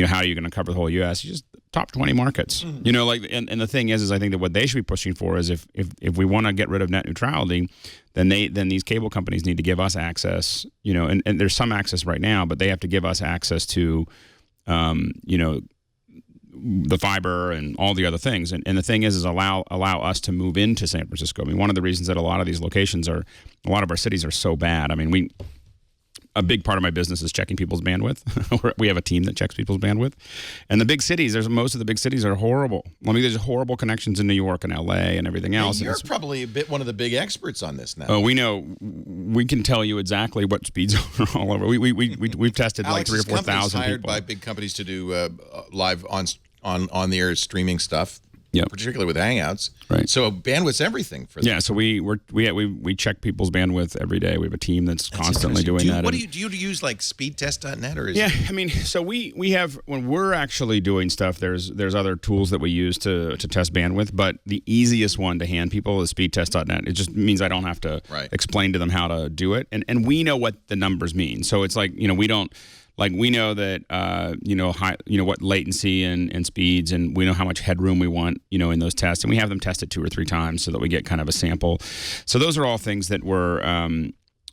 how are you going to cover the whole U.S.? You just top 20 markets. And the thing is I think that what they should be pushing for is if we want to get rid of net neutrality, then these cable companies need to give us access, and there's some access right now, but they have to give us access to the fiber and all the other things. And the thing is allow us to move into San Francisco. I mean, one of the reasons that a lot of these locations a lot of our cities are so bad. I mean, a big part of my business is checking people's bandwidth. We have a team that checks people's bandwidth. And the big cities, most of the big cities are horrible. I mean, there's horrible connections in New York and LA and everything else. You're probably one of the big experts on this now. Oh, we know. We can tell you exactly what speeds are all over. We've tested like 3,000 or 4,000 people. Hired by big companies to do live on the air streaming stuff. Yep. Particularly with Hangouts. Right. So bandwidth's everything for them. Yeah, so we check people's bandwidth every day. We have a team that's constantly doing that. Do you use like speedtest.net or is I mean, so we have, when we're actually doing stuff, there's other tools that we use to test bandwidth, but the easiest one to hand people is speedtest.net. It just means I don't have to explain to them how to do it. And we know what the numbers mean. So it's like, we don't. Like we know that what latency and speeds, and we know how much headroom we want in those tests, and we have them tested 2 or 3 times so that we get kind of a sample. So those are all things that we're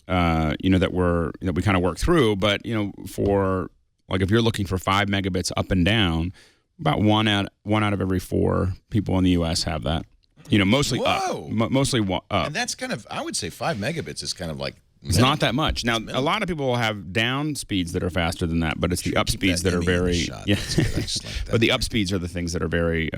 that we kind of work through. But for like if you're looking for 5 megabits up and down, about one out of every 4 people in the U.S. have that. Mostly up, mostly up. And that's kind of, I would say 5 megabits is kind of like. It's not that much. Now, a lot of people will have down speeds that are faster than that, but it's the up speeds that are very... But the up speeds are the things that are very...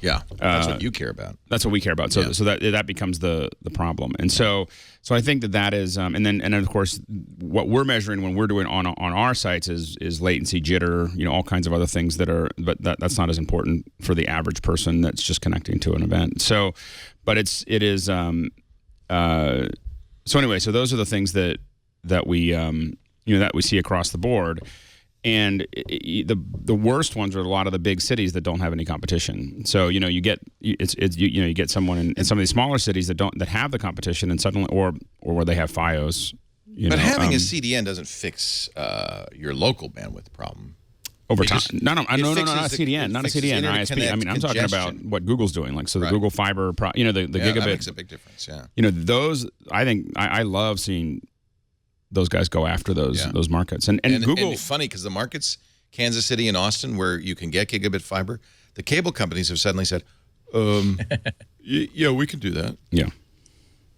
that's what you care about. That's what we care about. So that becomes the problem. And so I think that is... and then of course, what we're measuring when we're doing on our sites is latency, jitter, all kinds of other things that are... But that's not as important for the average person that's just connecting to an event. So, but it is... So anyway, so those are the things that we that we see across the board, and the worst ones are a lot of the big cities that don't have any competition. So you get someone in some of these smaller cities that have the competition, and suddenly or where they have FiOS. But having a CDN doesn't fix your local bandwidth problem. Over time. No, not a CDN, not a CDN, or ISP. I mean, I'm talking about what Google's doing, like the Google Fiber, the gigabit. That makes a big difference. Yeah. Those. I think I love seeing those guys go after those markets. And Google. And funny because the markets, Kansas City and Austin, where you can get gigabit fiber, the cable companies have suddenly said, yeah, we can do that. Yeah.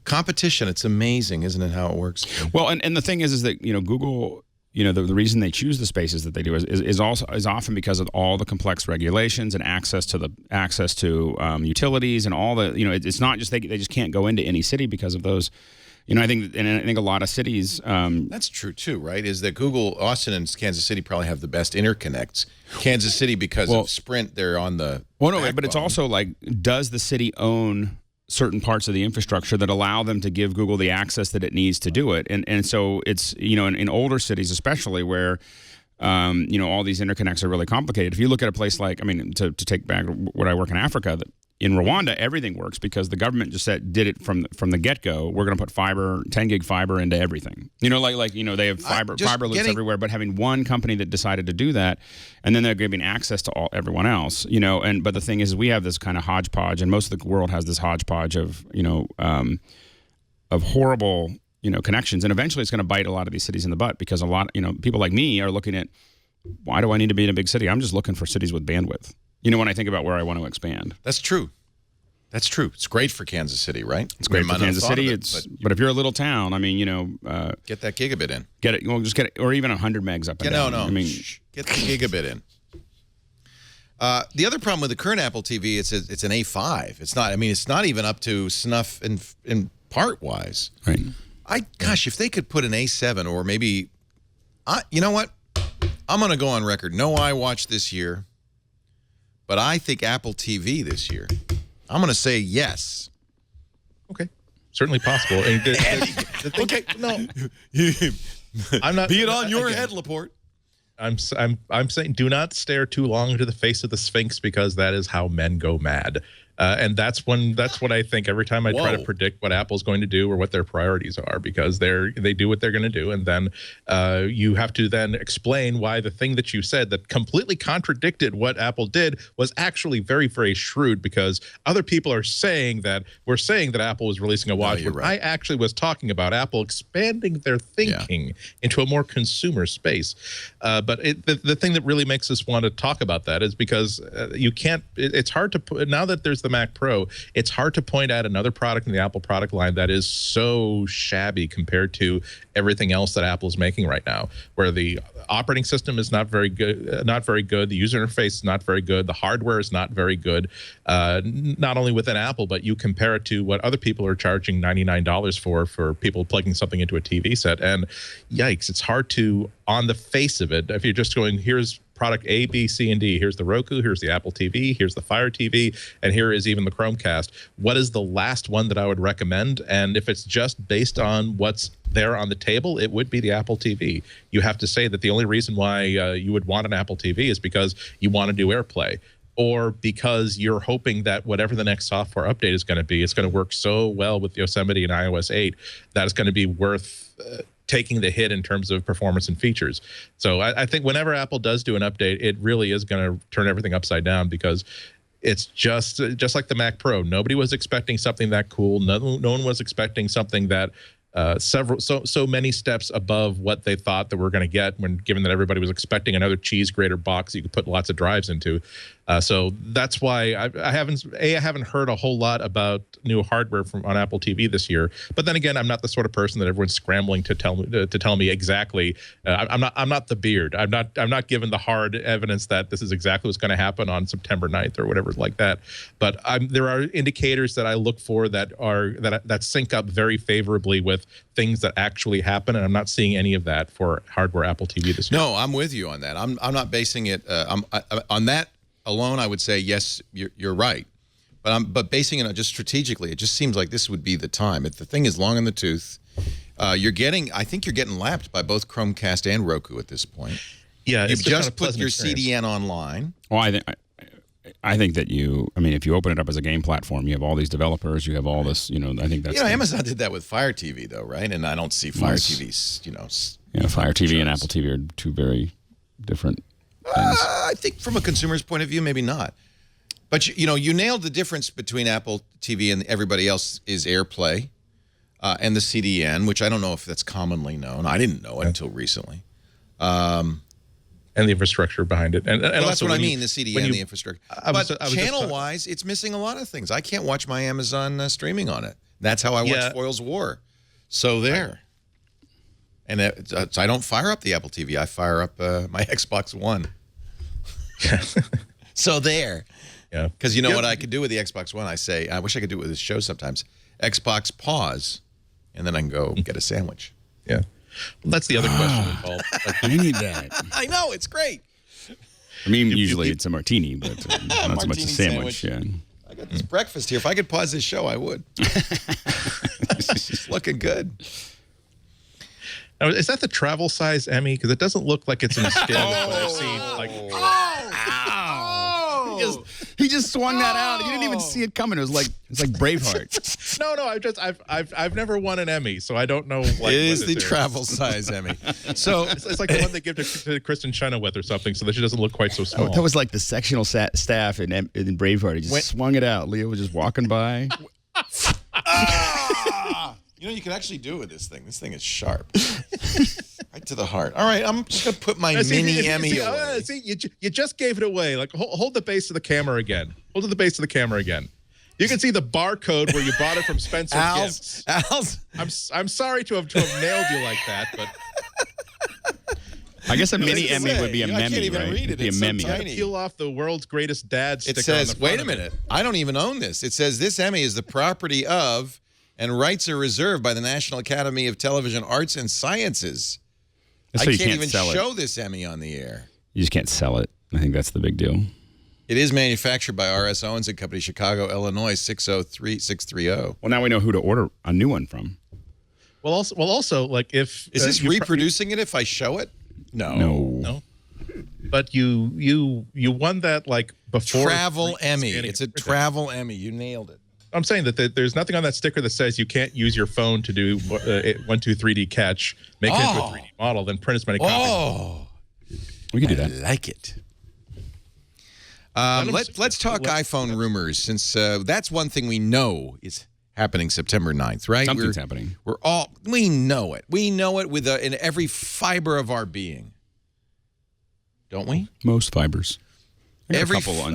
Competition, it's amazing, isn't it, how it works? Well, and the thing is that, Google, the reason they choose the spaces that they do is often because of all the complex regulations and access to utilities and all the, it's not just they just can't go into any city because of those. I think a lot of cities. That's true too, right? Is that Google, Austin, and Kansas City probably have the best interconnects. Kansas City, because of Sprint, they're on the. Well, no, but it's also like, does the city own certain parts of the infrastructure that allow them to give Google the access that it needs to do it? And so it's in older cities especially where. All these interconnects are really complicated. If you look at a place like, to take back what I work in Africa, in Rwanda, everything works because the government just did it from the get-go. We're going to put 10 gig fiber into everything. They have fiber loops everywhere, but having one company that decided to do that, and then they're giving access to everyone else, but the thing is we have this kind of hodgepodge, and most of the world has this hodgepodge of horrible connections, and eventually it's going to bite a lot of these cities in the butt because a lot, people like me are looking at, why do I need to be in a big city? I'm just looking for cities with bandwidth. When I think about where I want to expand. That's true. That's true. It's great for Kansas City, right? It's great for Kansas City. But if you're a little town, get that gigabit in. Get it. Well, just get it, or even 100 megs up and down. No. Get the gigabit in. The other problem with the current Apple TV, it's an A5. It's not. It's not even up to snuff in part wise. Right. Gosh, if they could put an A7 or maybe, you know what? I'm going to go on record. No iWatch this year, but I think Apple TV this year. I'm going to say yes. Okay, certainly possible. Okay, no, I'm not. Be it on your head, Laporte. I'm saying, do not stare too long into the face of the Sphinx because that is how men go mad. And that's what I think every time I try to predict what Apple's going to do or what their priorities are, because they do what they're going to do, and then you have to then explain why the thing that you said that completely contradicted what Apple did was actually very, very shrewd, because other people are saying that Apple was releasing a watch. No, right. I actually was talking about Apple expanding their thinking into a more consumer space. But the thing that really makes us want to talk about that is because you can't. It's hard to put, now that there's the Mac Pro, it's hard to point out another product in the Apple product line that is so shabby compared to everything else that Apple is making right now, where the operating system is not very good, the user interface is not very good, the hardware is not very good, not only within Apple, but you compare it to what other people are charging $99 for people plugging something into a TV set, and yikes, it's hard to, on the face of it, if you're just going, here's product A, B, C, and D. Here's the Roku, here's the Apple TV, here's the Fire TV, and here is even the Chromecast. What is the last one that I would recommend? And if it's just based on what's there on the table, it would be the Apple TV. You have to say that the only reason why you would want an Apple TV is because you want to do AirPlay, or because you're hoping that whatever the next software update is going to be, it's going to work so well with Yosemite and iOS 8 that it's going to be worth taking the hit in terms of performance and features. So I think whenever Apple does do an update, it really is going to turn everything upside down, because it's just like the Mac Pro. Nobody was expecting something that cool. No one was expecting something that so many steps above what they thought that we're going to get, when given that everybody was expecting another cheese grater box you could put lots of drives into. So that's why I haven't heard a whole lot about new hardware on Apple TV this year. But then again, I'm not the sort of person that everyone's scrambling to tell me exactly. I'm not the beard. I'm not given the hard evidence that this is exactly what's going to happen on September 9th or whatever like that. But there are indicators that I look for that sync up very favorably with things that actually happen, and I'm not seeing any of that for hardware Apple TV this year. No, I'm with you on that. I'm not basing it on that alone. I would say yes, you're right, but basing it just strategically, it just seems like this would be the time. If the thing is long in the tooth, I think you're getting lapped by both Chromecast and Roku at this point. Yeah, you've just put your CDN online. Well, I think that if you open it up as a game platform, you have all these developers, you have all this, I think that's... Amazon did that with Fire TV, though, right? And I don't see Fire TV's, Fire TV and Apple TV are two very different things. I think from a consumer's point of view, maybe not. But, you nailed the difference between Apple TV and everybody else is AirPlay. and the CDN, which I don't know if that's commonly known. I didn't know it until recently. And the infrastructure behind it. And well, that's also what I mean, the CDN, the infrastructure. But I was channel-wise, it's missing a lot of things. I can't watch my Amazon streaming on it. That's how I watch Foyle's War. So there. And I don't fire up the Apple TV. I fire up my Xbox One. So there. Yeah. Because you know what I could do with the Xbox One? I say, I wish I could do it with this show sometimes. Xbox pause, and then I can go get a sandwich. Yeah. Well, that's the other question involved. I need that. I know, it's great. I mean, usually it's a martini, but not so much a sandwich. Yeah. I got this breakfast here. If I could pause this show, I would. It's looking good. Now, is that the travel size Emmy? Because it doesn't look like it's in scale of what I've seen. Like, He just swung that out. You didn't even see it coming. It's like Braveheart. no, I've never won an Emmy, so I don't know. Like, it is the travel size Emmy. So it's like the one they give to Kristen Chenoweth or something, so that she doesn't look quite so small. That was like the sectional staff in Braveheart. He just swung it out. Leo was just walking by. You know, you can actually do it with this thing. This thing is sharp. Right to the heart. All right, I'm just going to put my mini Emmy away. You just gave it away. Like, hold the base of the camera again. Hold to the base of the camera again. You can see the barcode where you bought it from Spencer Gifts. I'm sorry to have nailed you like that, but... I guess a mini Emmy would be a meme, right? I can't even read it. It'd be a It's meme. so tiny. Peel off the world's greatest dad sticker. It says, on the front wait a of it. minute. I don't even own this. It says, this Emmy is the property of, and rights are reserved by the National Academy of Television Arts and Sciences. So I you can't even sell show this Emmy on the air. You just can't sell it. I think that's the big deal. It is manufactured by R.S. Owens and Company, Chicago, Illinois, 603-630. Well, now we know who to order a new one from. Well, also, like if is this reproducing it if I show it? No. But you won that like before Travel Emmy. It's a travel Emmy. You nailed it. I'm saying that there's nothing on that sticker that says you can't use your phone to do 1, 2, 3D catch, make it into a 3D model, then print as many copies. We can do that. I like it. Let's talk iPhone rumors, since that's one thing we know is happening September 9th, right? Something's happening. We know it. We know it in every fiber of our being. Don't we? Most fibers. I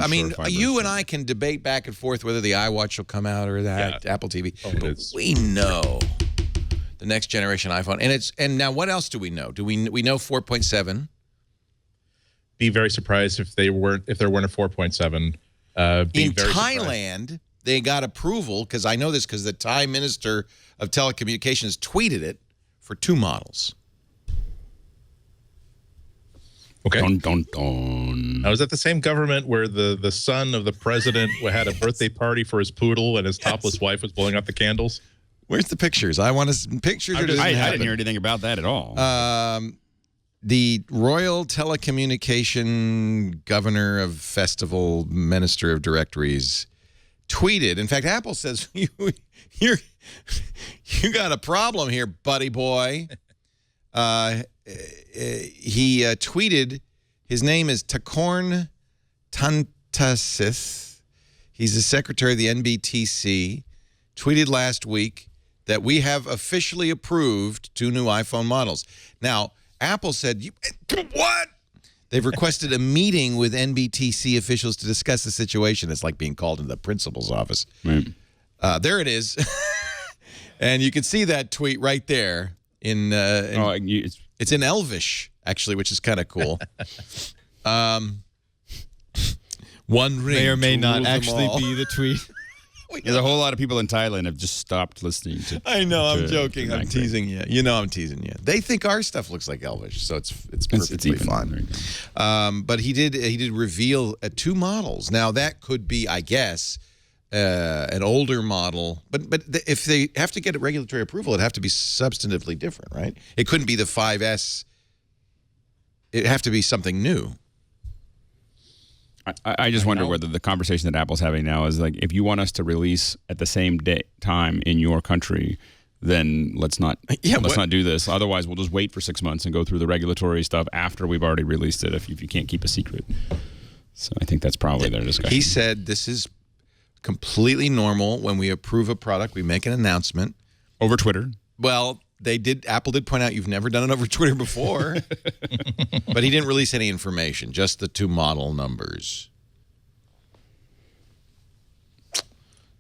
mean, you and I can debate back and forth whether the iWatch will come out or that Apple TV. But we know the next generation iPhone, and now what else do we know? We know 4.7? Be very surprised if there weren't a 4.7. In Thailand, they got approval, because I know this because the Thai Minister of Telecommunications tweeted it, for 2 models. Okay. Dun, dun, dun. Now, is that the same government where the son of the president had a birthday party for his poodle and his topless wife was blowing out the candles? Where's the pictures? I want to pictures. I didn't hear anything about that at all. The Royal Telecommunication Governor of Festival Minister of Directories tweeted. In fact, Apple says you got a problem here, buddy boy. He tweeted, his name is Takorn Tantasith. He's the secretary of the NBTC. Tweeted last week that we have officially approved 2 new iPhone models. Now, Apple said, what? They've requested a meeting with NBTC officials to discuss the situation. It's like being called into the principal's office. Right. There it is. And you can see that tweet right there. It's in Elvish, actually, which is kind of cool. One ring may or may not rule them actually all. be the tweet. There's a whole lot of people in Thailand have just stopped listening to. I know, I'm joking. I'm MacBreak. teasing you. You know I'm teasing you. They think our stuff looks like Elvish, so it's perfectly fun. But he did reveal 2 models. Now that could be, I guess, an older model. But if they have to get a regulatory approval, it'd have to be substantively different, right? It couldn't be the 5S. It'd have to be something new. I just wonder whether the conversation that Apple's having now is like, if you want us to release at the same time in your country, then let's not do this. Otherwise, we'll just wait for 6 months and go through the regulatory stuff after we've already released it if you can't keep a secret. So I think that's probably their discussion. He said this is completely normal. When we approve a product, we make an announcement. Over Twitter. Well, Apple did point out you've never done it over Twitter before. But he didn't release any information, just the 2 model numbers.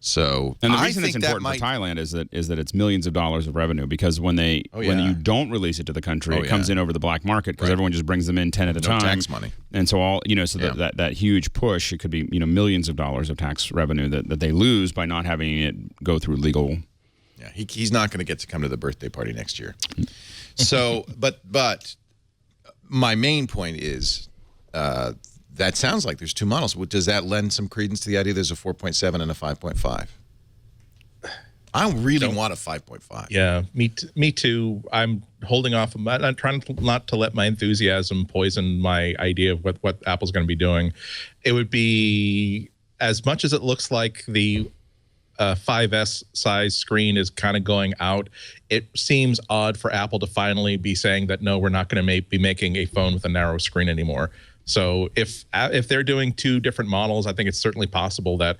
So, and the reason it's important for Thailand is that it's millions of dollars of revenue, because when you don't release it to the country, it comes in over the black market because everyone just brings them in 10 at a time. Tax money. And so that huge push, it could be millions of dollars of tax revenue that they lose by not having it go through legal. Yeah, he's not going to get to come to the birthday party next year. So, but my main point is that sounds like there's 2 models. Does that lend some credence to the idea there's a 4.7 and a 5.5? I really want a 5.5. Yeah, me too. I'm holding off. I'm trying not to let my enthusiasm poison my idea of what Apple's going to be doing. It would be, as much as it looks like the 5S size screen is kind of going out, it seems odd for Apple to finally be saying that, no, we're not going to be making a phone with a narrow screen anymore. So if they're doing 2 different models, I think it's certainly possible that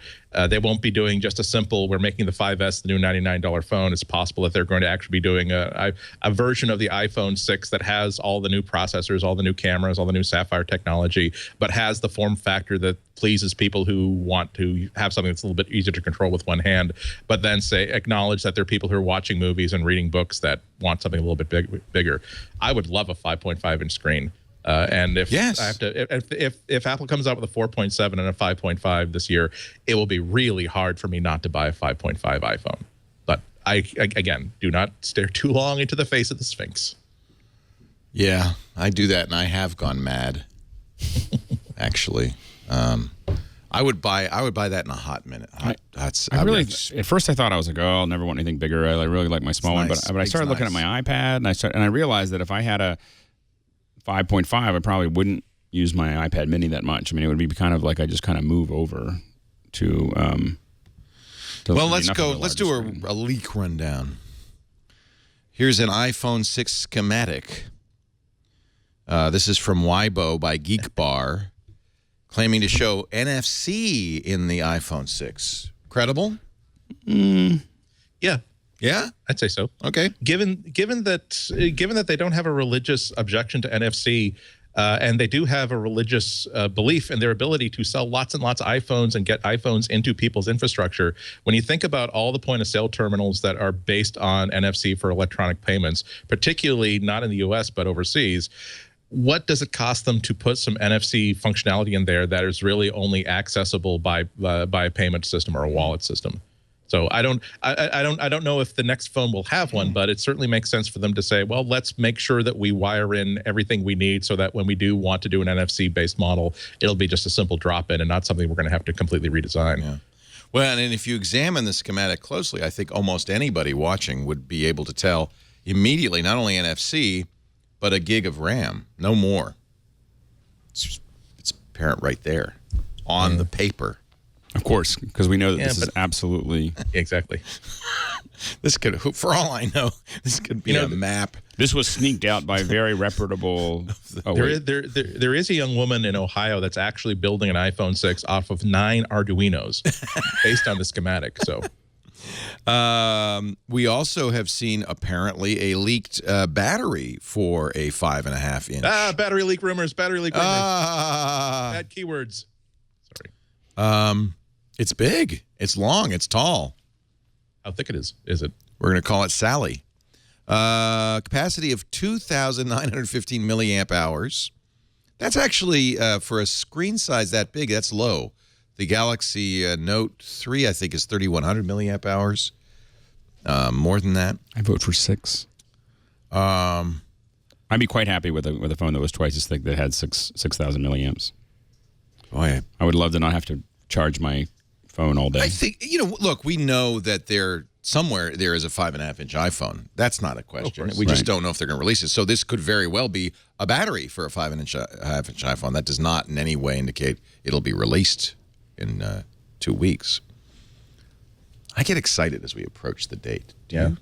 they won't be doing just a simple, we're making the 5S the new $99 phone. It's possible that they're going to actually be doing a version of the iPhone 6 that has all the new processors, all the new cameras, all the new Sapphire technology, but has the form factor that pleases people who want to have something that's a little bit easier to control with one hand, but then acknowledge that there are people who are watching movies and reading books that want something a little bit bigger. I would love a 5.5-inch screen. And if I have to, if Apple comes out with a 4.7 and a 5.5 this year, it will be really hard for me not to buy a 5.5 iPhone. But I again, do not stare too long into the face of the Sphinx. Yeah, I do that, and I have gone mad. Actually, I would buy that in a hot minute. At first I thought, I was like, I'll never want anything bigger. I really like my small one, but I started looking at my iPad, and I realized that if I had a 5.5, I probably wouldn't use my iPad mini that much. I mean, it would be kind of like I just kind of move over to well, let's go. Let's do a leak rundown. Here's an iPhone 6 schematic. This is from Weibo by Geek Bar, claiming to show NFC in the iPhone 6. Credible? Yeah. Yeah, I'd say so. Okay. Given that they don't have a religious objection to NFC, and they do have a religious belief in their ability to sell lots and lots of iPhones and get iPhones into people's infrastructure, when you think about all the point-of-sale terminals that are based on NFC for electronic payments, particularly not in the U.S. but overseas, what does it cost them to put some NFC functionality in there that is really only accessible by a payment system or a wallet system? So I don't know if the next phone will have one, but it certainly makes sense for them to say, well, let's make sure that we wire in everything we need so that when we do want to do an NFC-based model, it'll be just a simple drop-in and not something we're going to have to completely redesign. Yeah. Well, and if you examine the schematic closely, I think almost anybody watching would be able to tell immediately not only NFC, but a gig of RAM, no more. It's apparent right there on the paper. Of course, because we know that this is absolutely... Exactly. This could, for all I know, this could be a map. This was sneaked out by very reputable... There is a young woman in Ohio that's actually building an iPhone 6 off of 9 Arduinos based on the schematic. So, we also have seen apparently a leaked battery for a 5.5-inch. Battery leak rumors. Battery leak rumors. Bad keywords. Sorry. It's big. It's long. It's tall. How thick it is? Is it? We're going to call it Sally. Capacity of 2,915 milliamp hours. That's actually, for a screen size that big, that's low. The Galaxy Note 3, I think, is 3,100 milliamp hours. More than that. I vote for 6. I'd be quite happy with a phone that was twice as thick that had 6,000 milliamps. Boy, I would love to not have to charge my phone all day. I think, look, we know that somewhere there is a 5.5-inch iPhone. That's not a question. We just don't know if they're going to release it. So this could very well be a battery for a 5.5-inch iPhone. That does not in any way indicate it'll be released in 2 weeks. I get excited as we approach the date. Do you?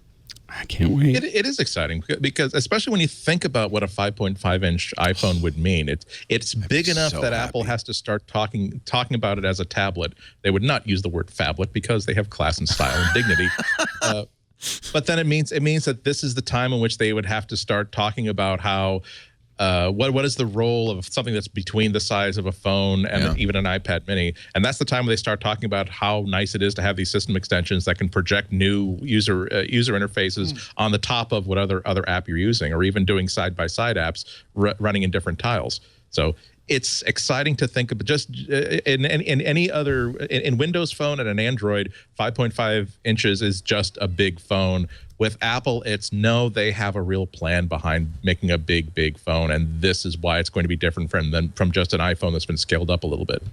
I can't wait. It is exciting because, especially when you think about what a 5.5-inch iPhone would mean, it's big enough that Apple has to start talking about it as a tablet. They would not use the word phablet because they have class and style and dignity. But then it means that this is the time in which they would have to start talking about how what is the role of something that's between the size of a phone and even an iPad mini. And that's the time when they start talking about how nice it is to have these system extensions that can project new user interfaces on the top of what other app you're using, or even doing side-by-side apps running in different tiles. So it's exciting to think of. Just in any other, in Windows Phone and an Android, 5.5 inches is just a big phone. With Apple, it's no, they have a real plan behind making a big phone, and this is why it's going to be different from just an iPhone that's been scaled up a little bit.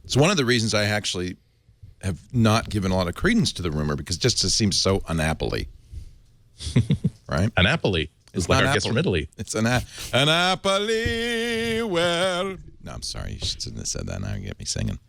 It's one of the reasons I actually have not given a lot of credence to the rumor, because it just seems so un-Apple-y. Right? An-Apple-y. It's like our guest from Italy. It's an Apple-y. Well, no, I'm sorry. You shouldn't have said that. Now you get me singing.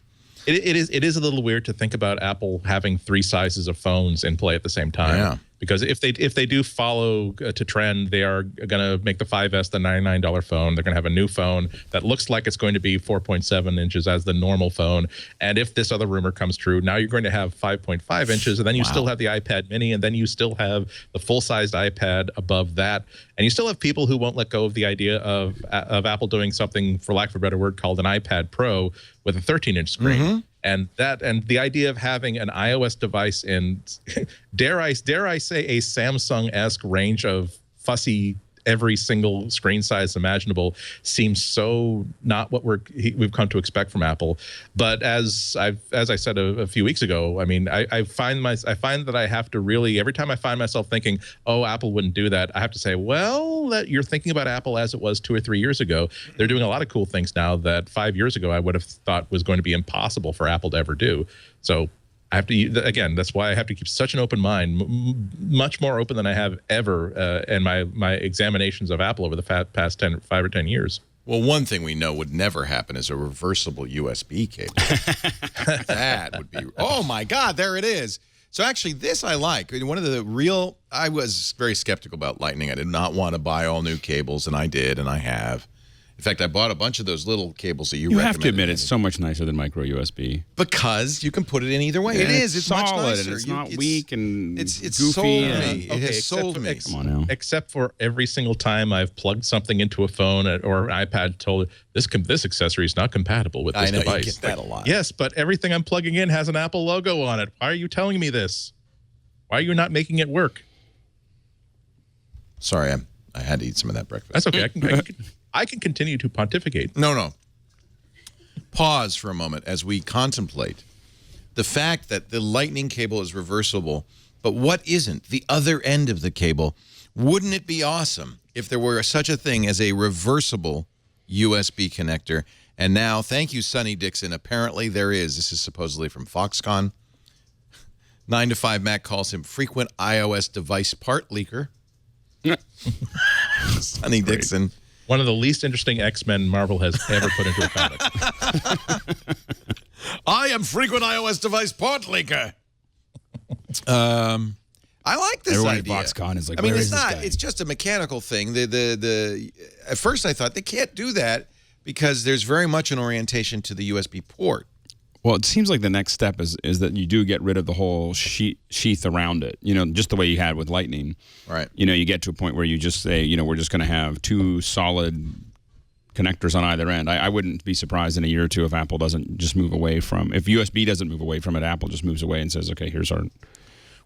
It is a little weird to think about Apple having 3 sizes of phones in play at the same time. Yeah. Because if they do follow to trend, they are going to make the 5S the $99 phone. They're going to have a new phone that looks like it's going to be 4.7 inches as the normal phone. And if this other rumor comes true, now you're going to have 5.5 inches, and then you still have the iPad mini, and then you still have the full-sized iPad above that. And you still have people who won't let go of the idea of Apple doing something, for lack of a better word, called an iPad Pro with a 13-inch screen. And the idea of having an iOS device in, dare I say, a Samsung-esque range of fussy every single screen size imaginable seems so not what we've come to expect from Apple. But as I said a few weeks ago, I mean, I find that I have to really, every time I find myself thinking, oh, Apple wouldn't do that, I have to say, well, that you're thinking about Apple as it was 2 or 3 years ago. They're doing a lot of cool things now that 5 years ago I would have thought was going to be impossible for Apple to ever do. So I have to, again, that's why I have to keep such an open mind, much more open than I have ever in my examinations of Apple over the past 5 or 10 years. Well, one thing we know would never happen is a reversible USB cable. That would be, oh my God, there it is. So actually this I like. One of the real, I was very skeptical about Lightning. I did not want to buy all new cables, and I did, and I have. In fact, I bought a bunch of those little cables that you recommended. You have to admit, it's so much nicer than micro USB. Because you can put it in either way. Yeah, It's solid, much nicer. and it's not weak and it's goofy. sold me. Okay, It has sold me. Come on now. Except for every single time I've plugged something into a phone or an iPad, told it, this accessory is not compatible with this device. I know, you get that a lot. Yes, but everything I'm plugging in has an Apple logo on it. Why are you telling me this? Why are you not making it work? Sorry, I had to eat some of that breakfast. That's okay. I can continue to pontificate. No. Pause for a moment as we contemplate the fact that the Lightning cable is reversible, but what isn't? The other end of the cable. Wouldn't it be awesome if there were such a thing as a reversible USB connector? And now, thank you, Sonny Dixon. Apparently there is. This is supposedly from Foxconn. 9 to 5 Mac calls him frequent iOS device part leaker. Sonny Dixon. One of the least interesting X-Men Marvel has ever put into a comic. I am frequent iOS device part leaker. I like this Everyone idea. at Foxconn is like, I mean, where it's is this not. guy? It's just a mechanical thing. At first, I thought they can't do that because there's very much an orientation to the USB port. Well, it seems like the next step is that you do get rid of the whole sheath around it, just the way you had with Lightning. Right. You get to a point where you just say, we're just going to have 2 solid connectors on either end. I wouldn't be surprised in a year or two if Apple doesn't just move away from, if USB doesn't move away from it, Apple just moves away and says, okay, here's our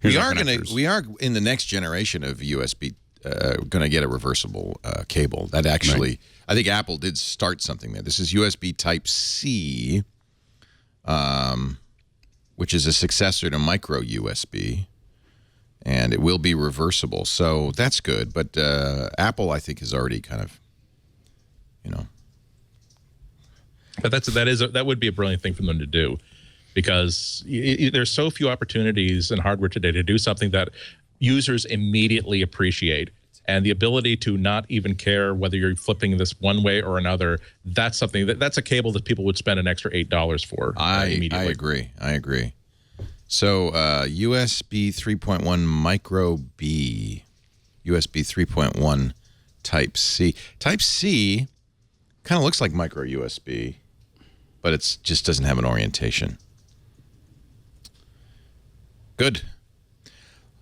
connectors. We are in the next generation of USB going to get a reversible cable. That actually, right. I think Apple did start something there. This is USB Type-C. Which is a successor to micro USB, and it will be reversible. So that's good. But Apple, I think, is already kind of, But that would be a brilliant thing for them to do, because there's so few opportunities in hardware today to do something that users immediately appreciate. And the ability to not even care whether you're flipping this one way or another, that's something that's a cable that people would spend an extra $8 for immediately. I agree. So USB 3.1 Micro B, USB 3.1 Type C. Type C kind of looks like micro USB, but it just doesn't have an orientation. Good.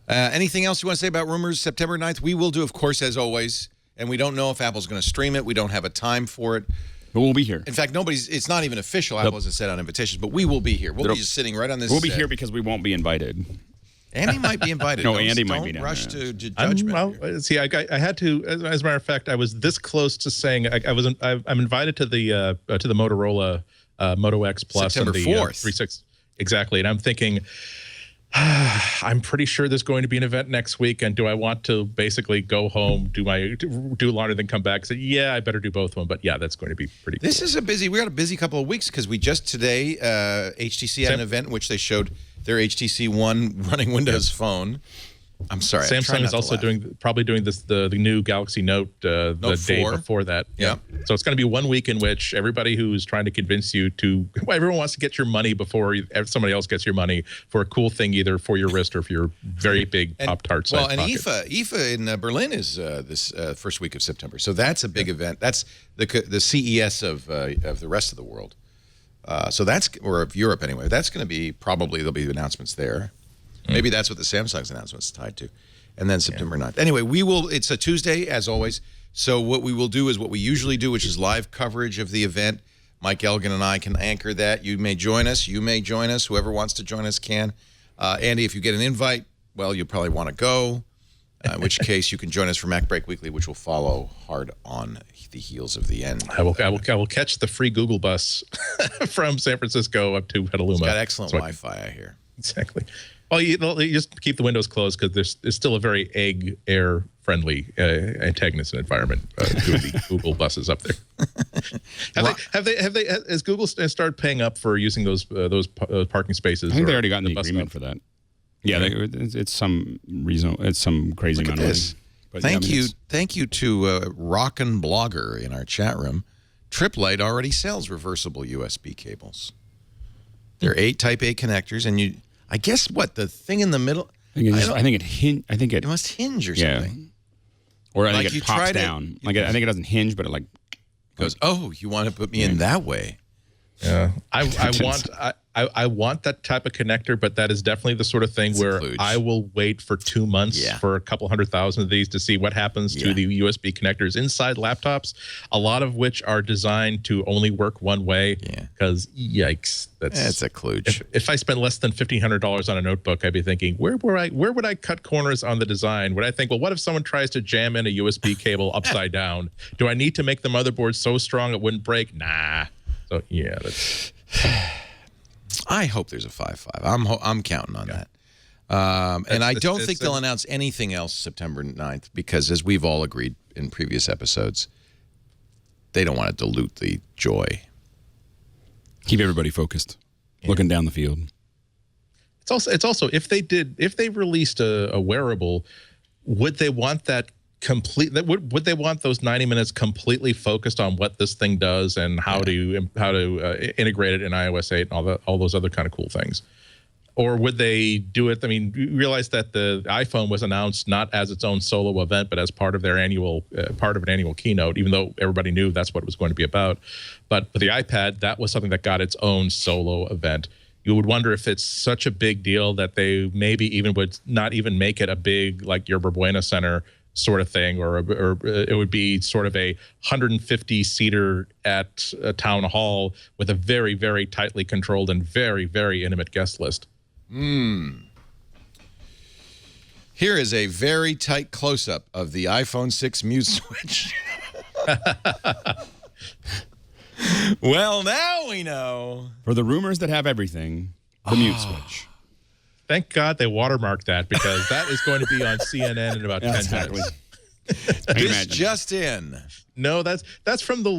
Anything else you want to say about rumors September 9th? We will do, of course, as always. And we don't know if Apple's going to stream it. We don't have a time for it. But we'll be here. In fact, it's not even official. Apple hasn't sent out invitations, but we will be here. We'll be just sitting right on this We'll be here because we won't be invited. Andy might be invited. No, Andy might be down Don't rush there. to judgment. Well, see, I had to. As a matter of fact, I was this close to saying I'm invited to the Motorola Moto X Plus September and the 4th. 3.6 exactly, and I'm thinking. I'm pretty sure there's going to be an event next week, and do I want to basically go home, do laundry, then come back? So yeah, I better do both of them. But yeah, that's going to be pretty. This cool. is we got a busy couple of weeks because we just today HTC had an event in which they showed their HTC One running Windows Phone. I'm sorry. Samsung is also probably doing the new Galaxy Note the day 4. before that. Yeah. So it's going to be 1 week in which everybody who's trying to convince you everyone wants to get your money before somebody else gets your money for a cool thing either for your wrist or for your very big Pop-Tart size pocket. IFA in Berlin is this first week of September. So that's a big event. That's the CES of the rest of the world. Or of Europe anyway. That's going to be there'll be announcements there. Maybe that's what the Samsung's announcement is tied to. And then September 9th. Anyway, it's a Tuesday, as always. So what we will do is what we usually do, which is live coverage of the event. Mike Elgin and I can anchor that. You may join us. You may join us. Whoever wants to join us can. Andy, if you get an invite, well, you'll probably want to go. In which case, you can join us for MacBreak Weekly, which will follow hard on the heels of the end. I will catch the free Google bus from San Francisco up to Petaluma. It's got excellent Wi-Fi, I hear. Exactly. Well, you just keep the windows closed because there's still a very air-friendly antagonist environment doing the Google buses up there. Has Google started paying up for using those parking spaces? I think they already got the agreement for that. Yeah, it's some reason. It's some crazy amount of money. But Thank you to Rockin' Blogger in our chat room. Triplite already sells reversible USB cables. There are 8 Type A connectors, and I guess the thing in the middle. I think it must hinge or something. Or I think it pops down. I think it doesn't hinge, but it goes. Oh, you want to put me in that way? Yeah, I want that type of connector, but that is definitely the sort of thing where I will wait for 2 months for a couple 100,000 of these to see what happens to the USB connectors inside laptops, a lot of which are designed to only work one way. Yeah. Because yikes, that's a kludge. If I spent less than $1,500 on a notebook, I'd be thinking, where would I cut corners on the design? Would I think, well, what if someone tries to jam in a USB cable upside down? Do I need to make the motherboard so strong it wouldn't break? Nah. So yeah, that's. I hope there's a 5.5. I'm counting on that. And I don't think they'll announce anything else September 9th because, as we've all agreed in previous episodes, they don't want to dilute the joy. Keep everybody focused, looking down the field. It's also if they released a wearable, would they want that complete? Would they want those 90 minutes completely focused on what this thing does and how to integrate it in iOS 8 and all those other kind of cool things? Or would they do it? I mean, you realize that the iPhone was announced not as its own solo event, but as part of their annual keynote, even though everybody knew that's what it was going to be about. But for the iPad, that was something that got its own solo event. You would wonder if it's such a big deal that they maybe even would not even make it a big, like, Yerba Buena Center sort of thing, or it would be sort of a 150-seater at a town hall with a very, very tightly controlled and very, very intimate guest list. Here is a very tight close-up of the iPhone 6 mute switch. Well, now we know. For the rumors that have everything, the mute switch. Thank God they watermarked that, because that is going to be on CNN in about 10 minutes. This just in. No, that's from the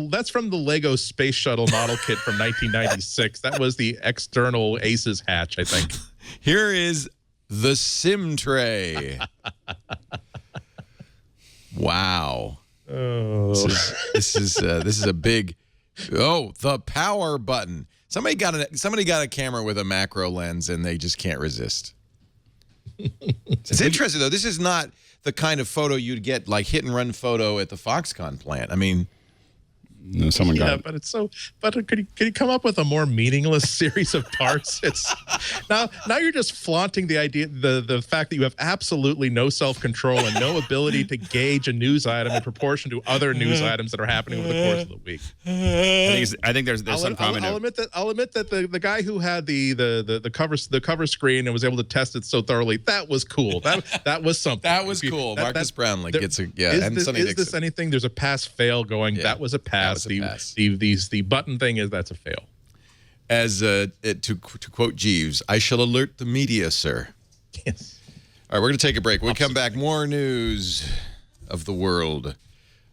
Lego Space Shuttle model kit from 1996. That was the external Aces hatch, I think. Here is the SIM tray. Wow. Oh. This is a big. Oh, the power button. Somebody got a camera with a macro lens and they just can't resist. It's interesting though. This is not the kind of photo you'd get, like hit and run photo at the Foxconn plant. I mean, No, someone got it. But it's so. But could you come up with a more meaningless series of parts? It's now you're just flaunting the idea, the fact that you have absolutely no self-control and no ability to gauge a news item in proportion to other news items that are happening over the course of the week. I think there's some comment. I'll admit that the guy who had the cover screen and was able to test it so thoroughly, that was cool. That was something. That was cool. Marcus Brownlee gets a and Sonny Is Dixon. this anything? There's a pass fail going. Yeah, that was a pass. The button thing that's a fail. As to quote Jeeves, I shall alert the media, sir. Yes. All right, we're going to take a break. When we come back, more news of the world.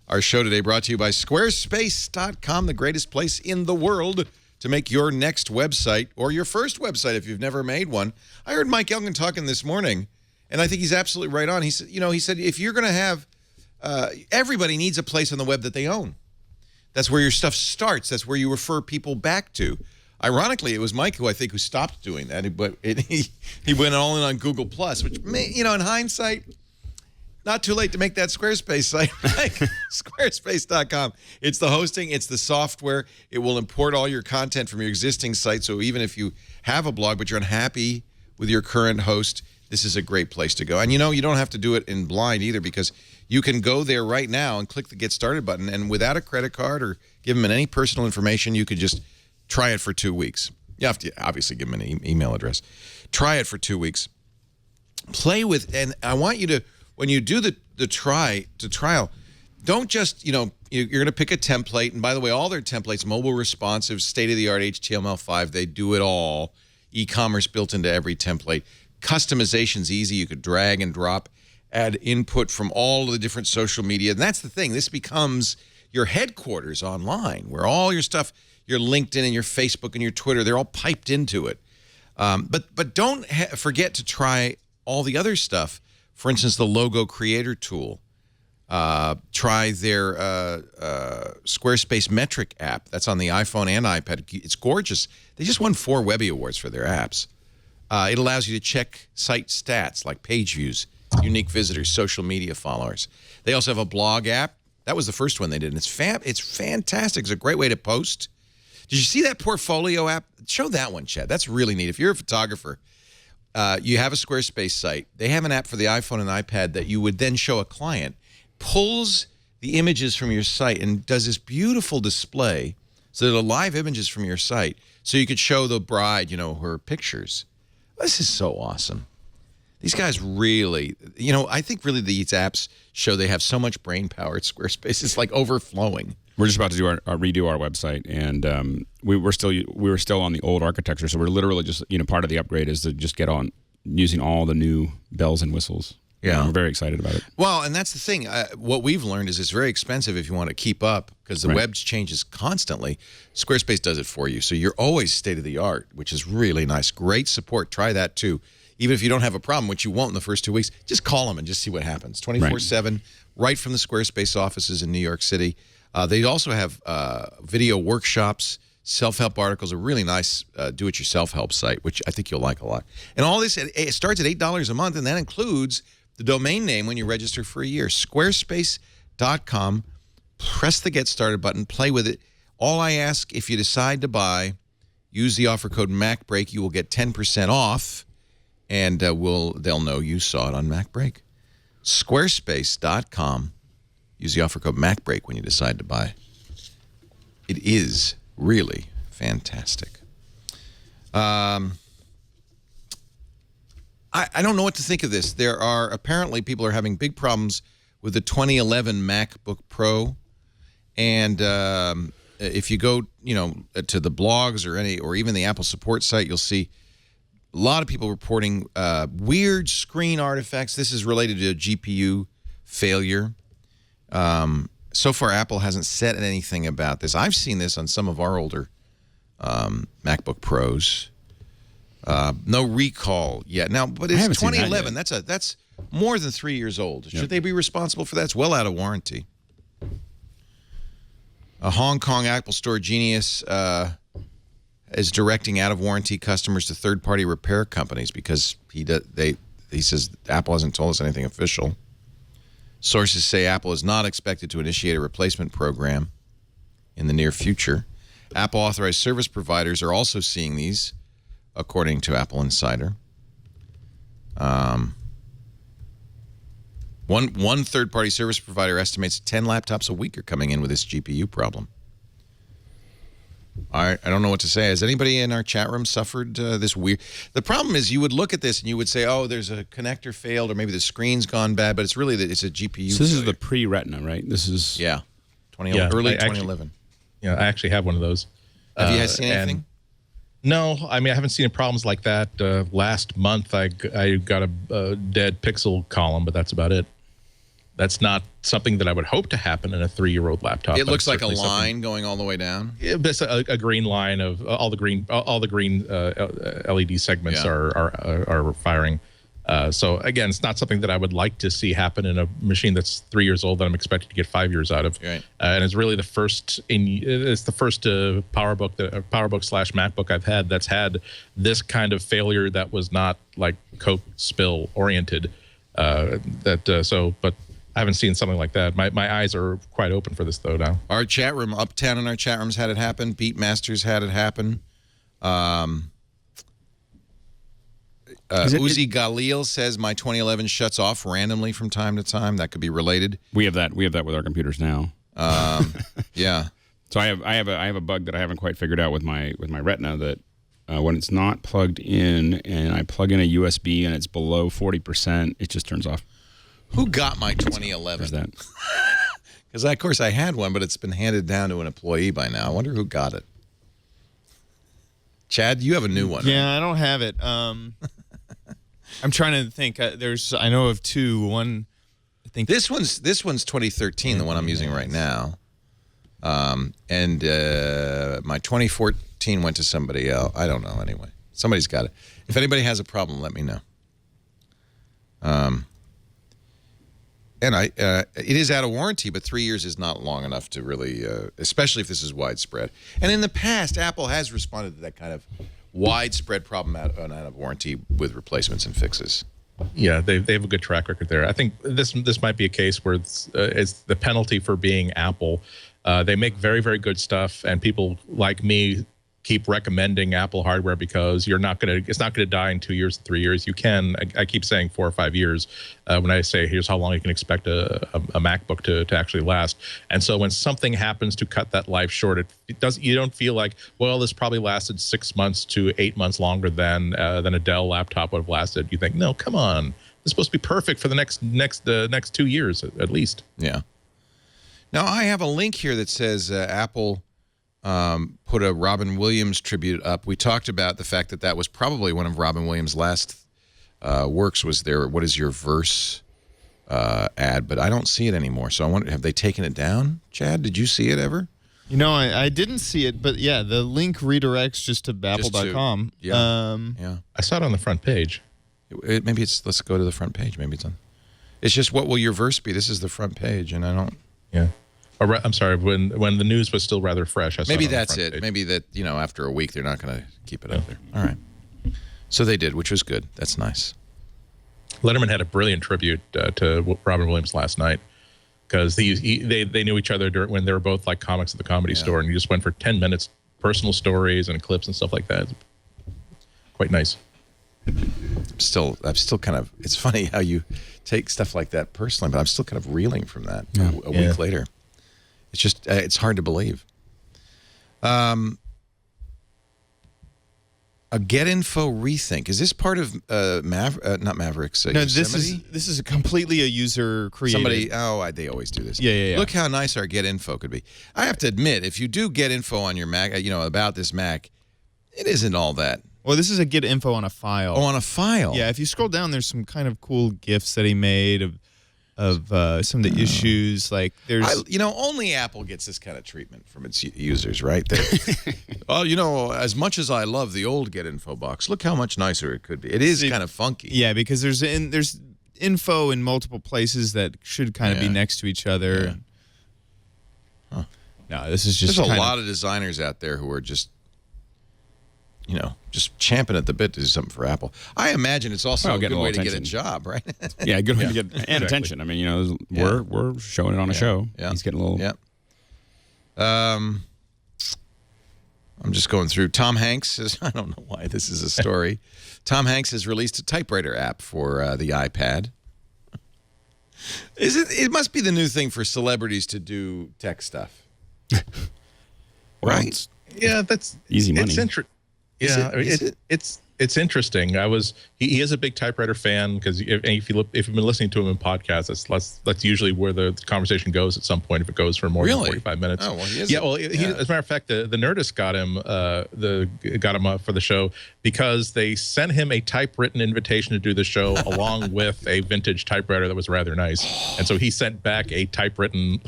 Our show today brought to you by Squarespace.com, the greatest place in the world to make your next website or your first website if you've never made one. I heard Mike Elgin talking this morning, and I think he's absolutely right on. He said if you're going to have everybody needs a place on the web that they own. That's where your stuff starts. That's where you refer people back to. Ironically, it was Mike who stopped doing that, but he went all in on Google Plus, which in hindsight, not too late to make that Squarespace site. Like Squarespace.com. It's the hosting. It's the software. It will import all your content from your existing site. So even if you have a blog but you're unhappy with your current host, this is a great place to go. And you don't have to do it in blind either, because you can go there right now and click the Get Started button, and without a credit card or give them any personal information, you could just try it for 2 weeks. You have to obviously give them an email address. Try it for 2 weeks. Play with, and I want you to, when you do the trial, don't just, you're going to pick a template. And by the way, all their templates, mobile responsive, state-of-the-art HTML5, they do it all. E-commerce built into every template. Customization's easy. You could drag and drop, add input from all of the different social media. And that's the thing. This becomes your headquarters online, where all your stuff, your LinkedIn and your Facebook and your Twitter, they're all piped into it. But don't forget to try all the other stuff. For instance, the logo creator tool. Try their Squarespace Metric app. That's on the iPhone and iPad. It's gorgeous. They just won 4 Webby Awards for their apps. It allows you to check site stats like page views, unique visitors, social media followers. They also have a blog app. That was the first one they did, and it's fantastic. It's a great way to post. Did you see that portfolio app? Show that one, Chad. That's really neat. If you're a photographer, you have a Squarespace site. They have an app for the iPhone and iPad that you would then show a client. Pulls the images from your site and does this beautiful display, so that live images from your site, so you could show the bride, her pictures. This is so awesome. These guys really, I think really these apps show they have so much brain power at Squarespace. It's like overflowing. We're just about to do redo our website, and we were still on the old architecture, so we're literally just part of the upgrade is to just get on using all the new bells and whistles. Yeah, we're very excited about it. Well, and that's the thing. What we've learned is it's very expensive if you want to keep up, because the web changes constantly. Squarespace does it for you, so you're always state of the art, which is really nice. Great support. Try that too. Even if you don't have a problem, which you won't in the first 2 weeks, just call them and just see what happens. 24/7, right from the Squarespace offices in New York City. They also have video workshops, self-help articles, a really nice do-it-yourself help site, which I think you'll like a lot. And all this, it starts at $8 a month, and that includes the domain name when you register for a year. Squarespace.com. Press the Get Started button. Play with it. All I ask, if you decide to buy, use the offer code MacBreak. You will get 10% off, and they'll know you saw it on MacBreak. Squarespace.com. Use the offer code MacBreak when you decide to buy. It is really fantastic. I don't know what to think of this. There are apparently people are having big problems with the 2011 MacBook Pro, and if you go, to the blogs or even the Apple support site, you'll see a lot of people reporting weird screen artifacts. This is related to a GPU failure. So far, Apple hasn't said anything about this. I've seen this on some of our older MacBook Pros. No recall yet. Now, but it's 2011. That's more than 3 years old. Should they be responsible for that? It's well out of warranty. A Hong Kong Apple Store genius is directing out-of-warranty customers to third-party repair companies because he says Apple hasn't told us anything official. Sources say Apple is not expected to initiate a replacement program in the near future. Apple authorized service providers are also seeing these, according to Apple Insider. One third-party service provider estimates 10 laptops a week are coming in with this GPU problem. I don't know what to say. Has anybody in our chat room suffered this weird... The problem is you would look at this and you would say, oh, there's a connector failed or maybe the screen's gone bad, but it's really that it's a GPU So this failure. is the pre-Retina, right? This is... Yeah. Yeah, early I 2011. Yeah, I actually have one of those. Have you guys seen anything? No, I mean, I haven't seen problems like that. Last month, I got a dead pixel column, but that's about it. That's not something that I would hope to happen in a 3-year-old laptop. It looks like a line going all the way down. It's a green line of all the green LED segments are firing. So again, it's not something that I would like to see happen in a machine that's 3 years old that I'm expected to get 5 years out of. Right. And it's really the first PowerBook / MacBook I've had that's had this kind of failure that was not like Coke spill oriented. But I haven't seen something like that. My eyes are quite open for this though now. Our chat room, Uptown in our chat rooms had it happen. Beatmasters had it happen. Uzi Galil says my 2011 shuts off randomly from time to time. That could be related. We have that with our computers now. Yeah. So I have a bug that I haven't quite figured out with my Retina that when it's not plugged in and I plug in a USB and it's below 40%, it just turns off. Who got my 2011? There's that. Because, of course, I had one, but it's been handed down to an employee by now. I wonder who got it. Chad, you have a new one. Yeah, right? I don't have it. I'm trying to think. I know of two. One, I think This one's 2013, the one I'm using right now. And my 2014 went to somebody else. I don't know, anyway. Somebody's got it. If anybody has a problem, let me know. And it is out of warranty, but 3 years is not long enough to really, especially if this is widespread. And in the past, Apple has responded to that kind of widespread problem out of warranty with replacements and fixes. Yeah, they have a good track record there. I think this might be a case where it's the penalty for being Apple. They make very, very good stuff, and people like me keep recommending Apple hardware because it's not gonna die in 2 years, 3 years. You can. I keep saying 4 or 5 years when I say here's how long you can expect a MacBook to actually last. And so when something happens to cut that life short, you don't feel like, well, this probably lasted 6 months to 8 months longer than a Dell laptop would have lasted. You think, no, come on, it's supposed to be perfect for the next 2 years at least. Yeah. Now I have a link here that says Apple put a Robin Williams tribute up. We talked about the fact that was probably one of Robin Williams' last works was their What Is Your Verse ad, but I don't see it anymore. So I wonder, have they taken it down? Chad, did you see it ever? You know, I didn't see it, but yeah, the link redirects just to apple.com. Yeah. Yeah. I saw it on the front page. Maybe let's go to the front page. Maybe it's on. It's just, what will your verse be? This is the front page, and I don't. Yeah. I'm sorry, when the news was still rather fresh. I saw Maybe it on the that's front it. page. Maybe that, after a week, they're not going to keep it up there. All right. So they did, which was good. That's nice. Letterman had a brilliant tribute to Robin Williams last night because they knew each other when they were both like comics at the Comedy Store, and he just went for 10 minutes, personal stories and clips and stuff like that. Quite nice. I'm still kind of, it's funny how you take stuff like that personally, but I'm still kind of reeling from that a week later. It's just, it's hard to believe. A Get Info rethink. Is this part of not Mavericks? No, this is completely a user created. They always do this. Yeah. Look how nice our Get Info could be. I have to admit, if you do get info on your Mac, about this Mac, it isn't all that. Well, this is a Get Info on a file. Oh, on a file. Yeah, if you scroll down, there's some kind of cool GIFs that he made of some of the issues. Like there's, only Apple gets this kind of treatment from its users, right? As much as I love the old Get Info box, look how much nicer it could be. It is kind of funky. Yeah, because there's info in multiple places that should kind of be next to each other. Yeah. Huh. No, this is just. There's a lot of designers out there who are just champing at the bit to do something for Apple. I imagine it's also a good way to get a job, right? Yeah, a good way to get attention. I mean, we're showing it on a show. Yeah. He's getting a little. Yeah. I'm just going through. Tom Hanks is, I don't know why this is a story. Tom Hanks has released a typewriter app for the iPad. It must be the new thing for celebrities to do tech stuff. Right? Yeah, that's easy money. It's interesting. He is a big typewriter fan because if you've been listening to him in podcasts, that's usually where the conversation goes at some point if it goes for more than 45 minutes. Oh, well, he is. Yeah, well, as a matter of fact, the Nerdist got him up for the show because they sent him a typewritten invitation to do the show along with a vintage typewriter that was rather nice, and so he sent back a typewritten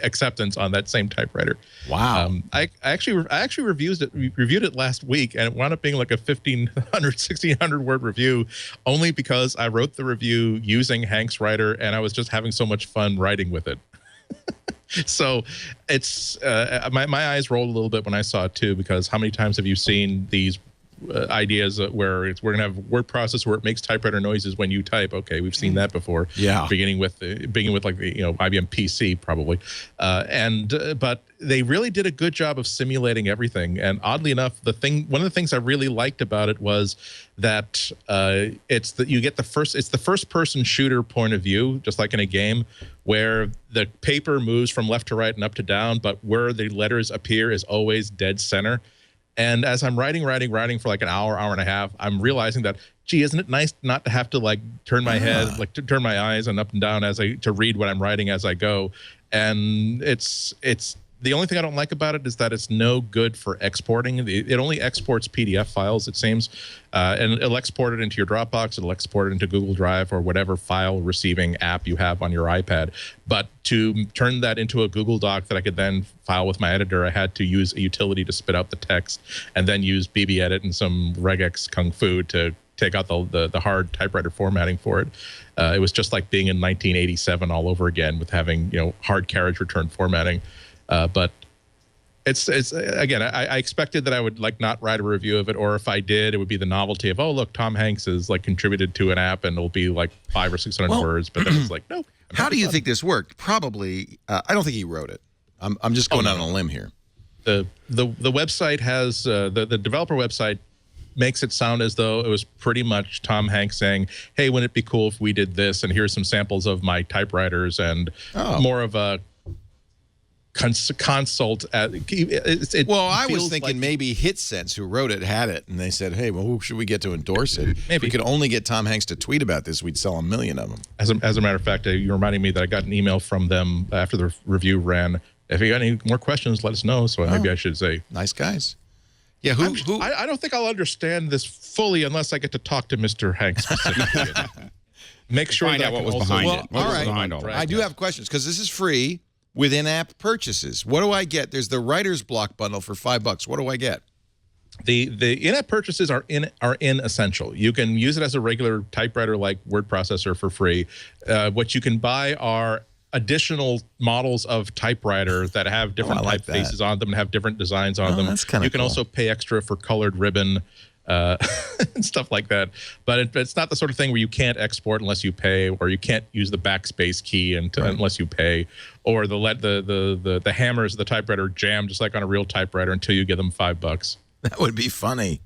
acceptance on that same typewriter. Wow. I actually reviewed it last week, and it wound up being like a 1,600 word review, only because I wrote the review using Hank's writer, and I was just having so much fun writing with it. So it's my eyes rolled a little bit when I saw it too, because how many times have you seen these ideas where we're gonna have word processor where it makes typewriter noises when you type? Okay, we've seen that before. Yeah, beginning with like the IBM PC probably, but they really did a good job of simulating everything. And oddly enough, one of the things I really liked about it was that it's the first person shooter point of view, just like in a game, where the paper moves from left to right and up to down, but where the letters appear is always dead center. And as I'm writing for like an hour and a half, I'm realizing that, gee, isn't it nice not to have to like turn my head, like to turn my eyes and up and down to read what I'm writing as I go. And it's the only thing I don't like about it is that it's no good for exporting. It only exports PDF files, it seems, and it'll export it into your Dropbox, it'll export it into Google Drive or whatever file receiving app you have on your iPad. But to turn that into a Google Doc that I could then file with my editor, I had to use a utility to spit out the text and then use BBEdit and some regex kung fu to take out the hard typewriter formatting for it. It was just like being in 1987 all over again with having hard carriage return formatting. But it's again, I expected that I would like not write a review of it, or if I did, it would be the novelty of, oh look, Tom Hanks has like contributed to an app and it'll be like 500 or 600 words. But then it's like, no. How do you think this worked? Probably, I don't think he wrote it. I'm just going out on a limb here. The website has the developer website makes it sound as though it was pretty much Tom Hanks saying, hey, wouldn't it be cool if we did this? And here's some samples of my typewriters, and more of a consult at I was thinking like maybe HitSense, who wrote it, had it, and they said, hey, well, who should we get to endorse it? Maybe if we could only get Tom Hanks to tweet about this, we'd sell 1 million of them. As a matter of fact, you're reminding me that I got an email from them after the review ran. If you got any more questions, let us know. So maybe I should say, nice guys. Yeah, I don't think I'll understand this fully unless I get to talk to Mr. Hanks specifically. Make sure find that out what was behind it. All right, I do have questions because this is free with in-app purchases. What do I get? There's the Writer's Block bundle for $5. What do I get? The in-app purchases are essential. You can use it as a regular typewriter like word processor for free. What you can buy are additional models of typewriter that have different typefaces on them and have different designs on them. That's kind of You can also pay extra for colored ribbon and stuff like that. But it's not the sort of thing where you can't export unless you pay, or you can't use the backspace key unless you pay, or the hammers of the typewriter jam just like on a real typewriter until you give them $5. That would be funny.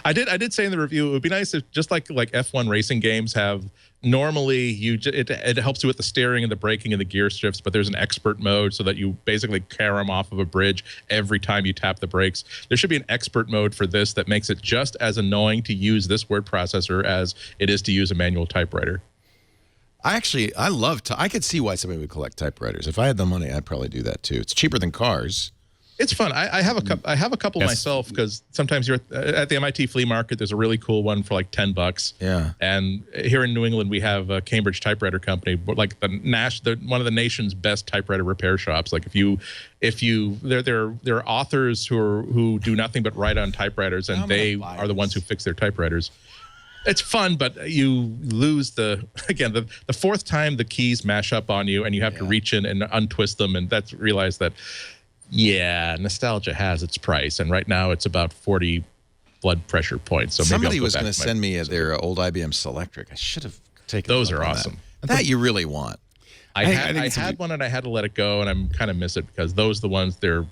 I did say in the review, it would be nice if just like F1 racing games have, normally it helps you with the steering and the braking and the gear shifts, but there's an expert mode so that you basically carry them off of a bridge every time you tap the brakes. There should be an expert mode for this that makes it just as annoying to use this word processor as it is to use a manual typewriter. I could see why somebody would collect typewriters. If I had the money, I'd probably do that too. It's cheaper than cars. It's fun. I have a couple myself, because sometimes you're at the MIT flea market. There's a really cool one for like $10. Yeah. And here in New England, we have a Cambridge Typewriter Company, like one of the nation's best typewriter repair shops. Like there are authors who do nothing but write on typewriters, and they are the ones who fix their typewriters. It's fun, but you lose the fourth time the keys mash up on you, and you have to reach in and untwist them, and that's realize that. Yeah, nostalgia has its price, and right now it's about 40 blood pressure points. So somebody was going to send me their old IBM Selectric. I should have taken those. Are awesome. That you really want. I had one and I had to let it go, and I'm kind of miss it because those are the ones. They're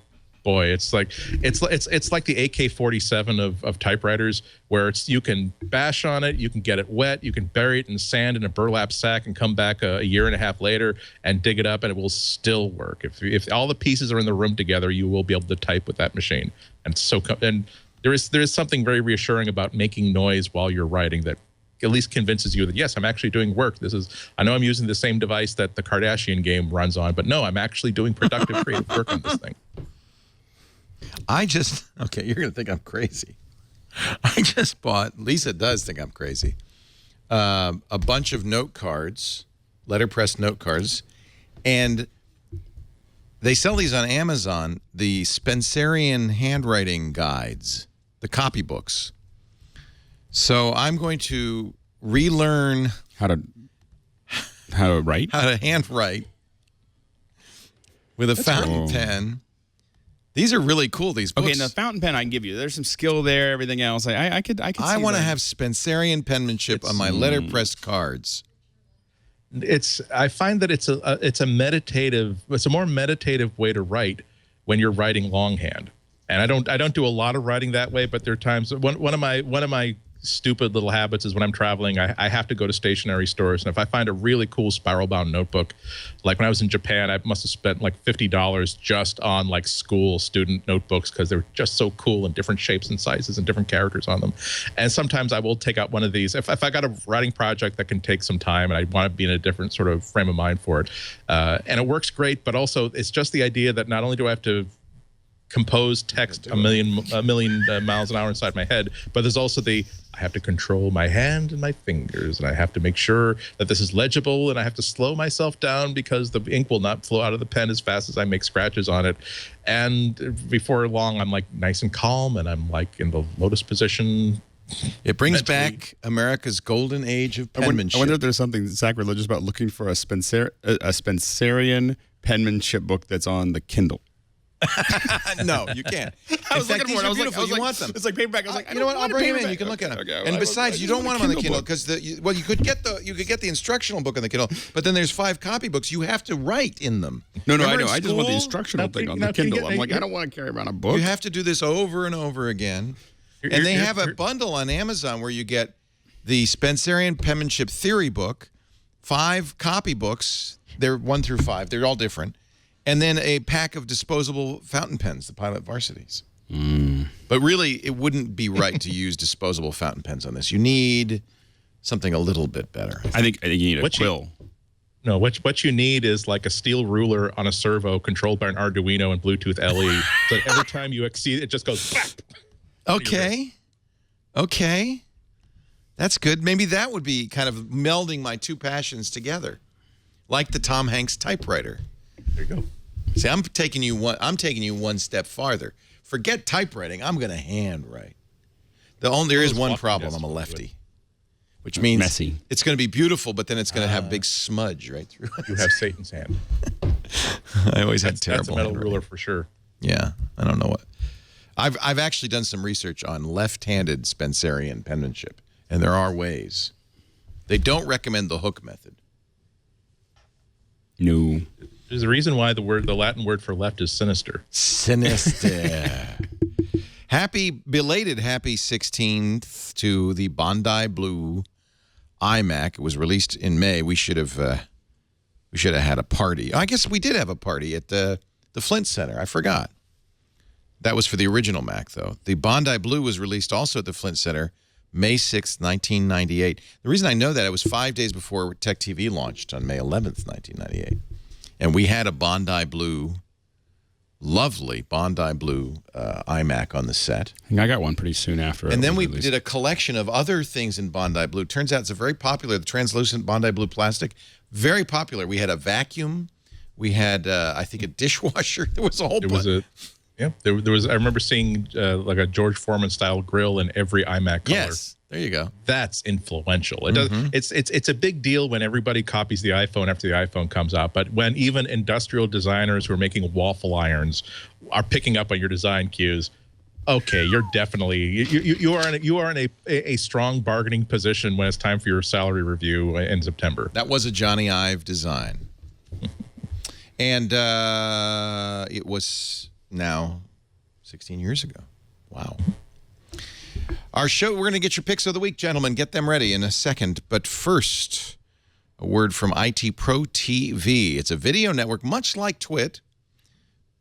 boy, it's like the AK-47 of typewriters, where you can bash on it, you can get it wet, you can bury it in sand in a burlap sack and come back a year and a half later and dig it up, and it will still work. If all the pieces are in the room together, you will be able to type with that machine. And there is something very reassuring about making noise while you're writing that at least convinces you that, yes, I'm actually doing work. I know I'm using the same device that the Kardashian game runs on, but no, I'm actually doing productive creative work on this thing. Okay, you're going to think I'm crazy. I just bought, Lisa does think I'm crazy, a bunch of note cards, letterpress note cards, and they sell these on Amazon, the Spencerian handwriting guides, the copybooks. So I'm going to relearn how to write, how to handwrite with a fountain pen. These are really cool. These books. Okay, and the fountain pen I can give you. There's some skill there. Everything else, I could. I want to have Spencerian penmanship on my letterpress cards. I find that it's a more meditative way to write when you're writing longhand. And I don't do a lot of writing that way, but there are times one of my stupid little habits is when I'm traveling, I have to go to stationery stores, and if I find a really cool spiral bound notebook, like when I was in Japan, I must have spent like $50 just on like school student notebooks because they're just so cool and different shapes and sizes and different characters on them. And sometimes I will take out one of these if I got a writing project that can take some time and I want to be in a different sort of frame of mind for it, and it works great. But also it's just the idea that not only do I have to compose text a million miles an hour inside my head, but there's also I have to control my hand and my fingers, and I have to make sure that this is legible, and I have to slow myself down because the ink will not flow out of the pen as fast as I make scratches on it. And before long, I'm like nice and calm, and I'm like in the lotus position. It brings back America's golden age of penmanship. I wonder if there's something sacrilegious about looking for a Spencerian penmanship book that's on the Kindle. No, you can't. I was looking for it. I was like, you want them. It's like paperback. I was like, you know what? I'll bring them in. You can look at them. Okay, and besides, you don't want them on the Kindle because you could get the instructional book on the Kindle, but then there's 5 copybooks. You have to write in them. No, I know. I just want the instructional thing on the Kindle. I'm like, I don't want to carry around a book. You have to do this over and over again. And they have a bundle on Amazon where you get the Spencerian penmanship theory book, 5 copybooks. They're 1 through 5. They're all different. And then a pack of disposable fountain pens, the Pilot Varsities. But really, it wouldn't be right to use disposable fountain pens on this. You need something a little bit better. I think you need a quill. No, what you need is like a steel ruler on a servo controlled by an Arduino and Bluetooth LE. So every time you exceed, it just goes. Whap! Okay. That's good. Maybe that would be kind of melding my 2 passions together, like the Tom Hanks typewriter. There you go. See, I'm taking you one step farther. Forget typewriting. I'm going to handwrite. There is one problem. I'm a lefty, which means messy. It's going to be beautiful, but then it's going to have big smudge right through it. You have Satan's hand. I always had terrible. That's a metal ruler for sure. Yeah, I don't know what. I've actually done some research on left-handed Spencerian penmanship, and there are ways. They don't recommend the hook method. No. There's a reason why the Latin word for left is sinister. Sinister. Belated happy 16th to the Bondi Blue iMac. It was released in May. We should have had a party. I guess we did have a party at the Flint Center. I forgot. That was for the original Mac, though. The Bondi Blue was released also at the Flint Center May 6th, 1998. The reason I know that, it was 5 days before Tech TV launched on May 11th, 1998. And we had a Bondi Blue, lovely Bondi Blue iMac on the set. I think I got one pretty soon after. And then we did a collection of other things in Bondi Blue. Turns out it's a very popular, the translucent Bondi Blue plastic, very popular. We had a vacuum. We had, I think, a dishwasher. There was a whole bunch. There was. I remember seeing like a George Foreman style grill in every iMac color. Yes, there you go. That's influential. It does. It's a big deal when everybody copies the iPhone after the iPhone comes out. But when even industrial designers who are making waffle irons are picking up on your design cues, okay, you're definitely you are in a strong bargaining position when it's time for your salary review in September. That was a Johnny Ive design, and it was. Now 16 years ago. Wow. Our show, we're going to get your picks of the week, gentlemen. Get them ready in a second. But first, a word from IT Pro TV. It's a video network much like Twit,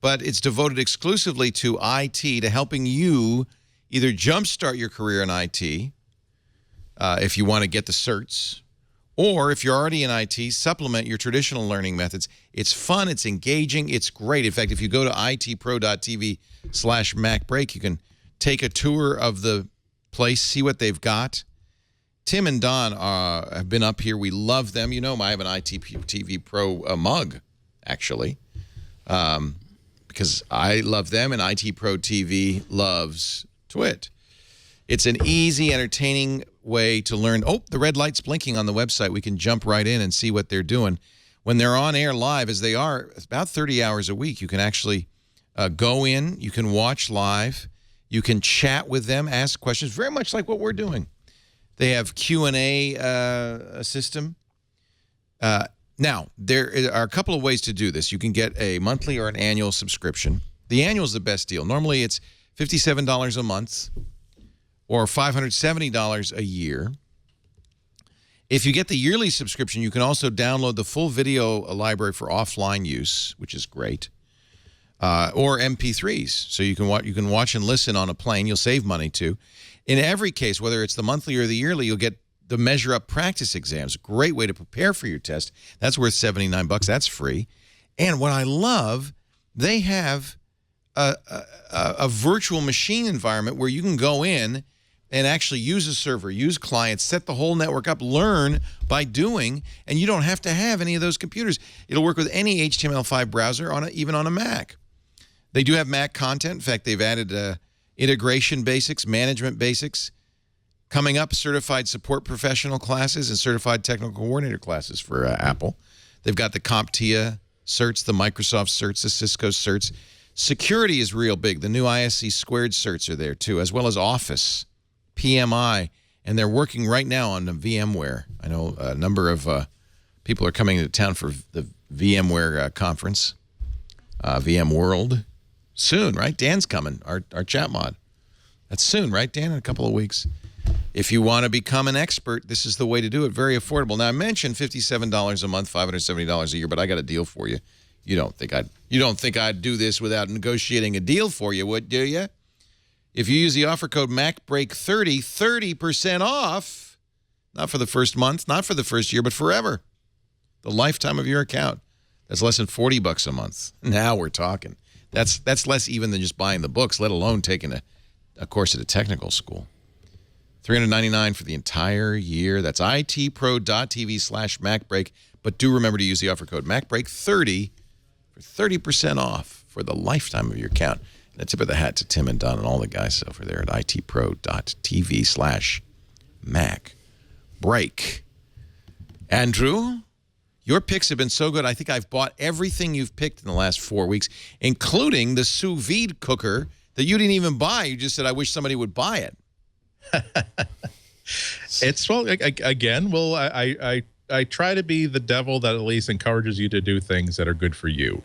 but it's devoted exclusively to IT, to helping you either jumpstart your career in IT, if you want to get the certs, or if you're already in IT, supplement your traditional learning methods. It's fun, it's engaging, it's great. In fact, if you go to itpro.tv/MacBreak, you can take a tour of the place, see what they've got. Tim and Don have been up here. We love them. You know, I have an ITTV Pro mug, actually, because I love them, and IT Pro TV loves Twit. It's an easy, entertaining way to learn. Oh, the red light's blinking on the website. We can jump right in and see what they're doing. When they're on air live, as they are, about 30 hours a week, you can actually go in, you can watch live, you can chat with them, ask questions, very much like what we're doing. They have Q&A system. Now, there are a couple of ways to do this. You can get a monthly or an annual subscription. The annual is the best deal. Normally, it's $57 a month or $570 a year. If you get the yearly subscription, you can also download the full video library for offline use, which is great, or MP3s. So you can watch and listen on a plane. You'll save money, too. In every case, whether it's the monthly or the yearly, you'll get the Measure Up practice exams. Great way to prepare for your test. That's worth $79. That's free. And what I love, they have a virtual machine environment where you can go in and actually use a server, use clients, set the whole network up, learn by doing, and you don't have to have any of those computers. It'll work with any HTML5 browser, even on a Mac. They do have Mac content. In fact, they've added integration basics, management basics. Coming up, certified support professional classes and certified technical coordinator classes for Apple. They've got the CompTIA certs, the Microsoft certs, the Cisco certs. Security is real big. The new ISC squared certs are there, too, as well as Office, PMI, and they're working right now on the VMware. I know a number of people are coming to town for the VMware conference, VMworld. Soon, right? Dan's coming, our chat mod. That's soon, right, Dan? In a couple of weeks. If you want to become an expert, this is the way to do it. Very affordable. Now, I mentioned $57 a month, $570 a year, but I got a deal for you. You don't think I'd do this without negotiating a deal for you, would do you? If you use the offer code MacBreak30, 30% off. Not for the first month, not for the first year, but forever. The lifetime of your account. That's less than $40 a month. Now we're talking. That's less even than just buying the books, let alone taking a course at a technical school. $399 for the entire year. That's itpro.tv/MacBreak. But do remember to use the offer code MacBreak30 for 30% off for the lifetime of your account. And a tip of the hat to Tim and Don and all the guys over there at itpro.tv/MacBreak. Andrew, your picks have been so good. I think I've bought everything you've picked in the last 4 weeks, including the sous vide cooker that you didn't even buy. You just said, I wish somebody would buy it. It's, well, again, well, I try to be the devil that at least encourages you to do things that are good for you.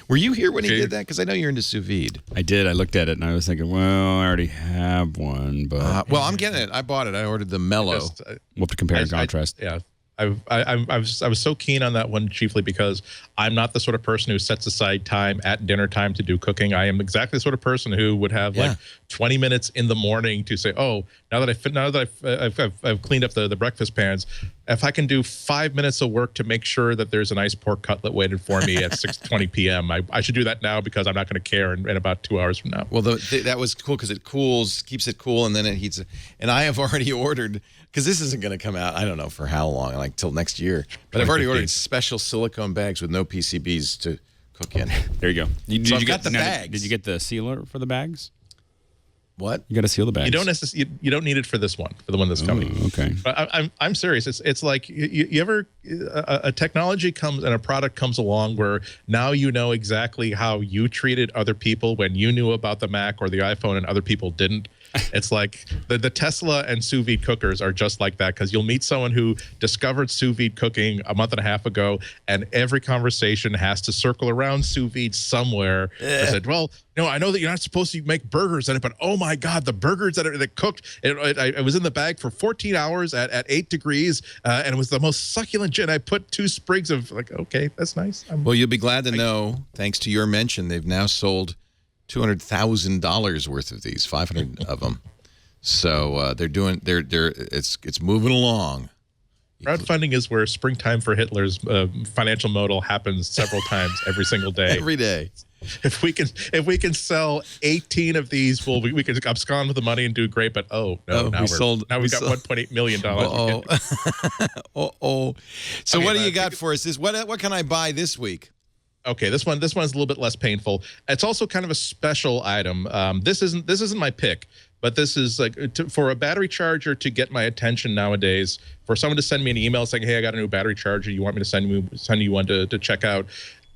Were you here when he did that? Because I know you're into sous vide. I did. I looked at it and I was thinking, well, I already have one, but well, I'm getting it. I bought it. I ordered the Mellow. We'll have to compare and contrast. Yeah. I was so keen on that one chiefly because I'm not the sort of person who sets aside time at dinner time to do cooking. I am exactly the sort of person who would have like 20 minutes in the morning to say, oh, now that I've cleaned up the breakfast pans, if I can do 5 minutes of work to make sure that there's a nice pork cutlet waited for me at 6:20 p.m., I should do that now because I'm not going to care in about 2 hours from now. Well, that was cool because it cools, keeps it cool, and then it heats. And I have already ordered, because this isn't going to come out, I don't know for how long, like till next year. But I've already ordered special silicone bags with no PCBs to cook in. There you go. Did you get the bags? Did you get the sealer for the bags? What? You got to seal the bags. You don't necessarily. You don't need it for this one, for the one that's coming. Okay. But I'm serious. It's like you ever a technology comes and a product comes along where now you know exactly how you treated other people when you knew about the Mac or the iPhone and other people didn't. It's like the Tesla and sous vide cookers are just like that, because you'll meet someone who discovered sous vide cooking a month and a half ago, and every conversation has to circle around sous vide somewhere. I said, well, No, I know that you're not supposed to make burgers in it, but oh my God, the burgers that cooked, it was in the bag for 14 hours at 8 degrees, and it was the most succulent. And I put 2 sprigs of okay, that's nice. Well, you'll be glad to know, thanks to your mention, they've now sold $200,000 worth of these, 500 of them. So it's moving along. Crowdfunding is where springtime for Hitler's financial modal happens several times every single day. Every day. If we can sell 18 of these, we can abscond with the money and do great. But now we've got $1.8 million. So what do you got for us? What can I buy this week? Okay, this one's a little bit less painful. It's also kind of a special item. This isn't my pick, but this is for a battery charger to get my attention nowadays. For someone to send me an email saying, "Hey, I got a new battery charger. You want me to send you one to check out?"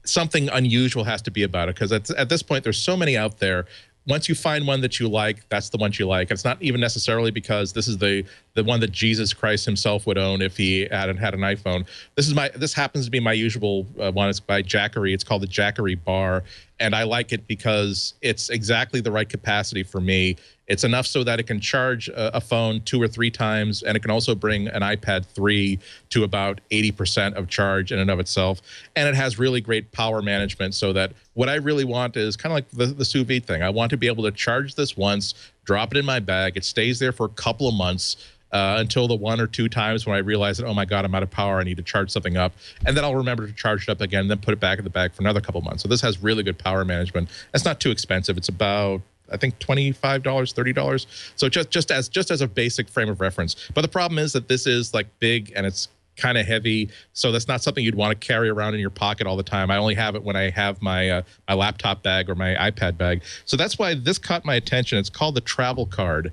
Something unusual has to be about it, because at this point there's so many out there. Once you find one that you like, that's the one you like. It's not even necessarily because this is the one that Jesus Christ himself would own if he hadn't had an iPhone. This happens to be my usual one. It's by Jackery. It's called the Jackery Bar, and I like it because it's exactly the right capacity for me. It's enough so that it can charge a phone 2 or 3 times, and it can also bring an iPad 3 to about 80% of charge in and of itself. And it has really great power management, so that what I really want is kind of like the sous vide thing. I want to be able to charge this once, drop it in my bag. It stays there for a couple of months until the 1 or 2 times when I realize that, oh my God, I'm out of power, I need to charge something up. And then I'll remember to charge it up again, then put it back in the bag for another couple of months. So this has really good power management. It's not too expensive. It's about, I think, $25, $30. So just as a basic frame of reference. But the problem is that this is big and it's kind of heavy, so that's not something you'd want to carry around in your pocket all the time. I only have it when I have my laptop bag or my iPad bag. So that's why this caught my attention. It's called the Travel Card,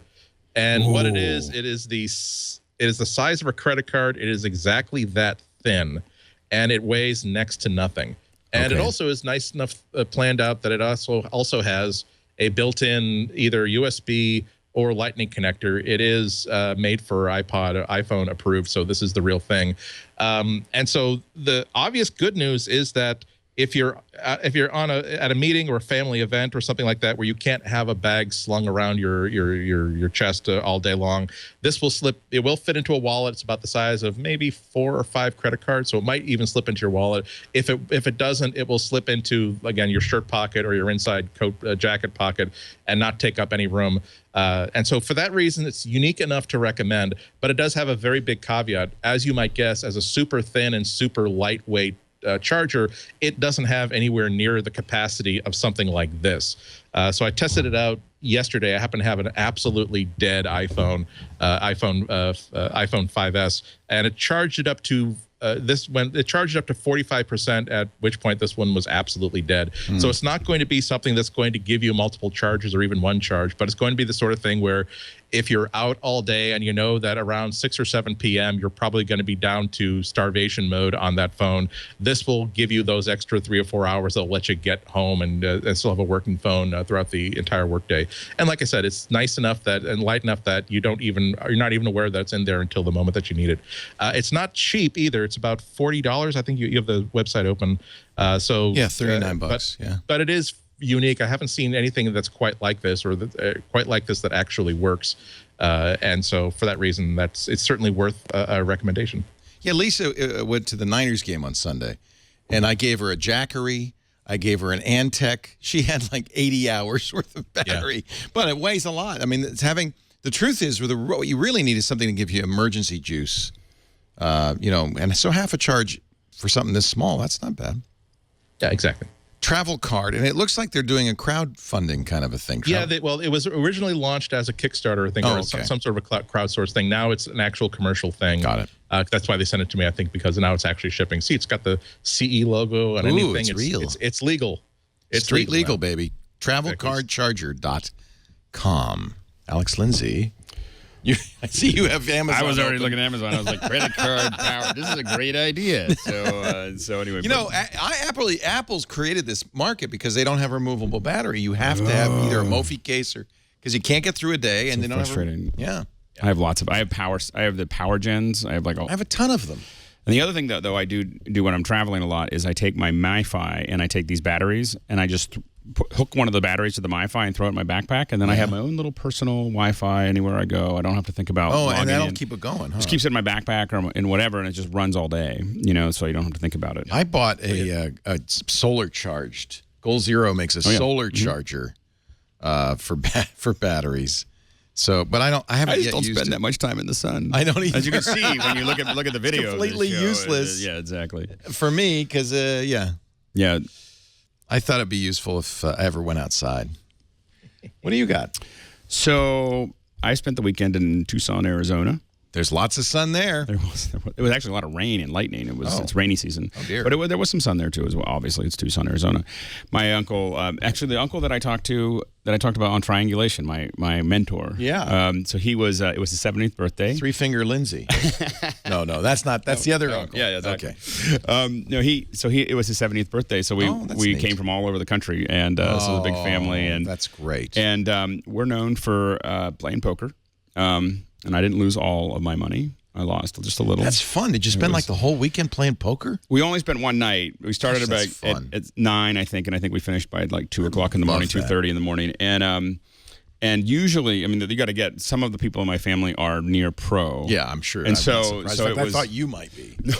and what it is the size of a credit card. It is exactly that thin, and it weighs next to nothing. And it also is nice enough planned out that it also has a built-in either USB or Lightning connector. It is made for iPhone approved, so this is the real thing. And so the obvious good news is that if you're at a meeting or a family event or something like that where you can't have a bag slung around your chest all day long, this will slip. It will fit into a wallet. It's about the size of maybe 4 or 5 credit cards, so it might even slip into your wallet. If it doesn't, it will slip into, again, your shirt pocket or your inside coat jacket pocket and not take up any room. And so for that reason, it's unique enough to recommend, but it does have a very big caveat. As you might guess, as a super thin and super lightweight charger, it doesn't have anywhere near the capacity of something like this. So I tested it out yesterday. I happen to have an absolutely dead iPhone 5S, and it charged it up to it charged up to 45%, at which point this one was absolutely dead. So it's not going to be something that's going to give you multiple charges or even one charge, but it's going to be the sort of thing where if you're out all day and you know that around 6 or 7 p.m. you're probably going to be down to starvation mode on that phone, this will give you those extra 3 or 4 hours that'll let you get home and still have a working phone throughout the entire workday. And like I said, it's nice enough and light enough that you're not even aware that it's in there until the moment that you need it. It's not cheap either. It's about $40. I think you have the website open. So yeah, $39. But it is unique. I haven't seen anything that's quite like this, or quite like this that actually works. And so for that reason, it's certainly worth a recommendation. Yeah, Lisa went to the Niners game on Sunday, and I gave her a Jackery. I gave her an Antec. She had like 80 hours worth of battery, but it weighs a lot. I mean, the truth is, what you really need is something to give you emergency juice. And so half a charge for something this small, that's not bad. Yeah, exactly. Travel Card, and it looks like they're doing a crowdfunding kind of a thing. Yeah, it was originally launched as a Kickstarter, I think, or some sort of a crowdsource thing. Now it's an actual commercial thing. Got it. That's why they sent it to me, I think, because now it's actually shipping. See, it's got the CE logo and anything. It's real. It's legal. It's street legal, baby. TravelCardCharger.com. Alex Lindsay. I see you have Amazon. I was already open. looking at Amazon. I was like, credit card power. This is a great idea. So anyway. Apple's created this market because they don't have a removable battery. You have to have either a Mophie case or because you can't get through a day, and they don't frustrating. have. I have lots of. I have the power gens. I have I have a ton of them. And the other thing though I do when I'm traveling a lot is I take my MiFi and I take these batteries and I just hook one of the batteries to the MiFi and throw it in my backpack, and then I have my own little personal Wi-Fi anywhere I go. I don't have to think about. Oh, and logging that'll in. keep it going. Huh? Just keeps it in my backpack or in whatever, and it just runs all day. So you don't have to think about it. I bought a solar charged. Goal Zero makes a solar charger for batteries. So, but I haven't yet don't used spend it. that much time in the sun. I don't either. As you can see when you look at the video. Completely useless. Yeah, exactly. For me, because Yeah. I thought it'd be useful if I ever went outside. What do you got? So I spent the weekend in Tucson, Arizona. There's lots of sun there. It was actually a lot of rain and lightning. It's rainy season. Oh dear. But there was some sun there too as well. Obviously, it's Tucson, Arizona. My uncle, actually the uncle that I talked about on Triangulation, my mentor. Yeah. So he was. It was his 70th birthday. Three-finger Lindsay. no, that's not. That's the other uncle. Yeah, exactly. Okay. It was his 70th birthday. So we neat. came from all over the country, and so it was a big family. And that's great. And we're known for playing poker. And I didn't lose all of my money. I lost just a little. That's fun. Did you spend like the whole weekend playing poker? We only spent one night. We started at 9, I think, and I think we finished by like 2 o'clock in the morning, 2:30 in the morning. And usually, I mean, you got to get some of the people in my family are near pro. Yeah, I'm sure. And I thought you might be. No,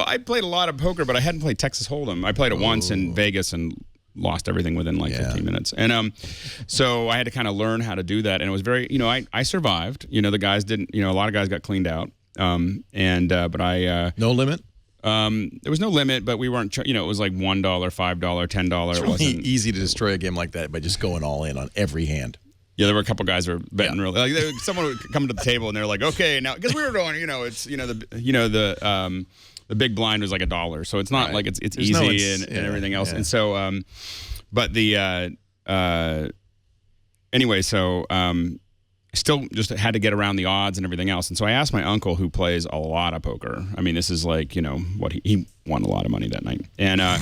I played a lot of poker, but I hadn't played Texas Hold'em. I played it once in Vegas and lost everything within like 15 minutes. And so I had to kind of learn how to do that. And it was very, I survived. The guys didn't, a lot of guys got cleaned out. But I... no limit? There was no limit, but we weren't, it was like $1, $5, $10. It's really easy to destroy a game like that by just going all in on every hand. Yeah, there were a couple guys who were betting really. Like someone would come to the table and they're like, okay, now, because we were going, it's, the big blind was like $1, so it's not like it's easy and everything else. Yeah. And so, anyway, so still just had to get around the odds and everything else. And so I asked my uncle, who plays a lot of poker. I mean, this is like what he won a lot of money that night. And I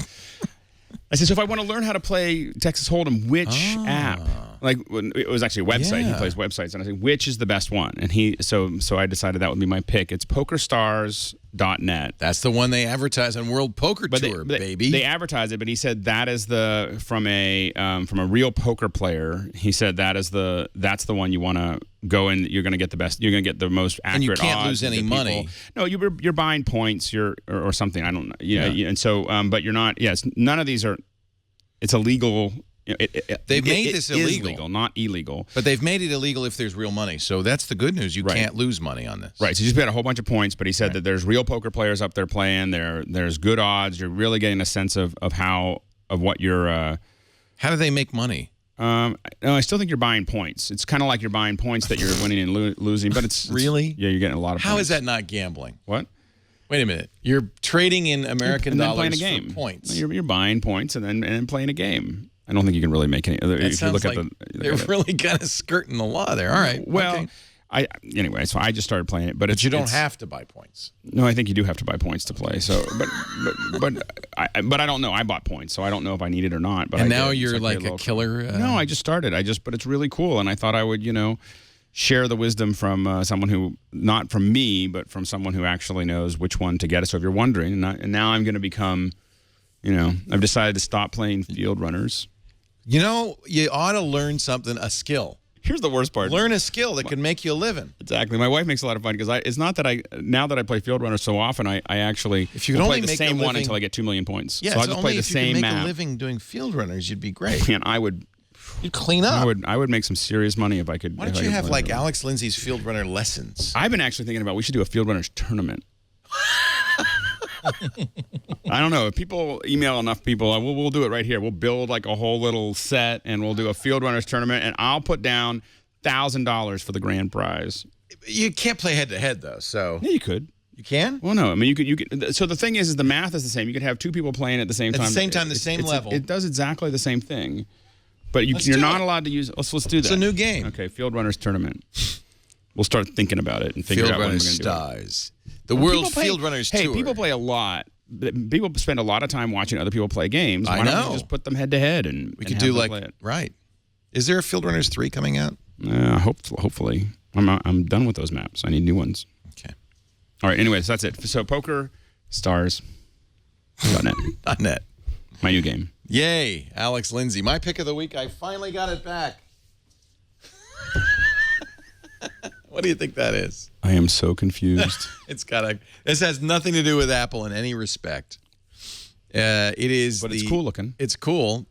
said, so if I want to learn how to play Texas Hold'em, which app? Like it was actually a website. He plays websites, and I said, which is the best one? And so I decided that would be my pick. It's PokerStars.net. That's the one they advertise on World Poker Tour, baby. They advertise it, but he said that is from a real poker player. He said that's the one you want to go in. You're going to get the best. You're going to get the most accurate. And you can't odds lose any money. No, you're buying points. Or something. I don't know. Yeah. And so, but you're not. Yes, none of these are. It's illegal. They've made this illegal. Legal, not illegal. But they've made it illegal if there's real money. So that's the good news. You can't lose money on this. Right. So you just bet a whole bunch of points, but he said that there's real poker players up there playing. There's good odds. You're really getting a sense of what you're... How do they make money? No, I still think you're buying points. It's kind of like you're buying points that you're winning and losing, but it's... Really? Yeah, you're getting a lot of points. How is that not gambling? What? Wait a minute. You're trading in American dollars playing a game. For points. You're buying points and then playing a game. I don't think you can really make any. If you look at they're really kind of skirting the law there. All right. Well, okay. Anyway, so I just started playing it, but you don't have to buy points. No, I think you do have to buy points to play. So, but I don't know. I bought points, so I don't know if I need it or not. But now you're like a killer. No, I just started. But it's really cool, and I thought I would, share the wisdom from someone who, not from me, but from someone who actually knows which one to get. So if you're wondering, and now I'm going to become, I've decided to stop playing field runners. You ought to learn something, a skill. Here's the worst part. Learn a skill that can make you a living. Exactly. My wife makes a lot of fun because it's not that now that I play field runners so often, I actually if you could only play the make same a living, one until I get 2 million points. Yeah, so I'll just play the same map. If you could make a living doing field runners, you'd be great. Man, you'd clean up. I would make some serious money if I could. Why don't you have like Alex Lindsay's field runner lessons? I've been actually thinking about we should do a field runners tournament. I don't know. If people email enough people, we'll do it right here. We'll build like a whole little set, and we'll do a field runners tournament, and I'll put down $1,000 for the grand prize. You can't play head to head though. So yeah, you could. You can? Well, no. I mean, you could. So the thing is the math is the same. You could have two people playing at the same time. At the same time, the same level. It does exactly the same thing, but you're not allowed to use. Let's do that. It's a new game. Okay, field runners tournament. We'll start thinking about it and figure out what we're going to do. Field runners stars. The World Field Runners Tour. Hey, people play a lot. People spend a lot of time watching other people play games. Why don't we just put them head to head and we could do like right? Is there a Field Runners 3 coming out? Hopefully. I'm done with those maps. I need new ones. Okay. All right. Anyways, that's it. So PokerStars.net. .net. My new game. Yay, Alex Lindsay. My pick of the week, I finally got it back. What do you think that is? I am so confused. This has nothing to do with Apple in any respect. It is, but it's cool looking. It's cool.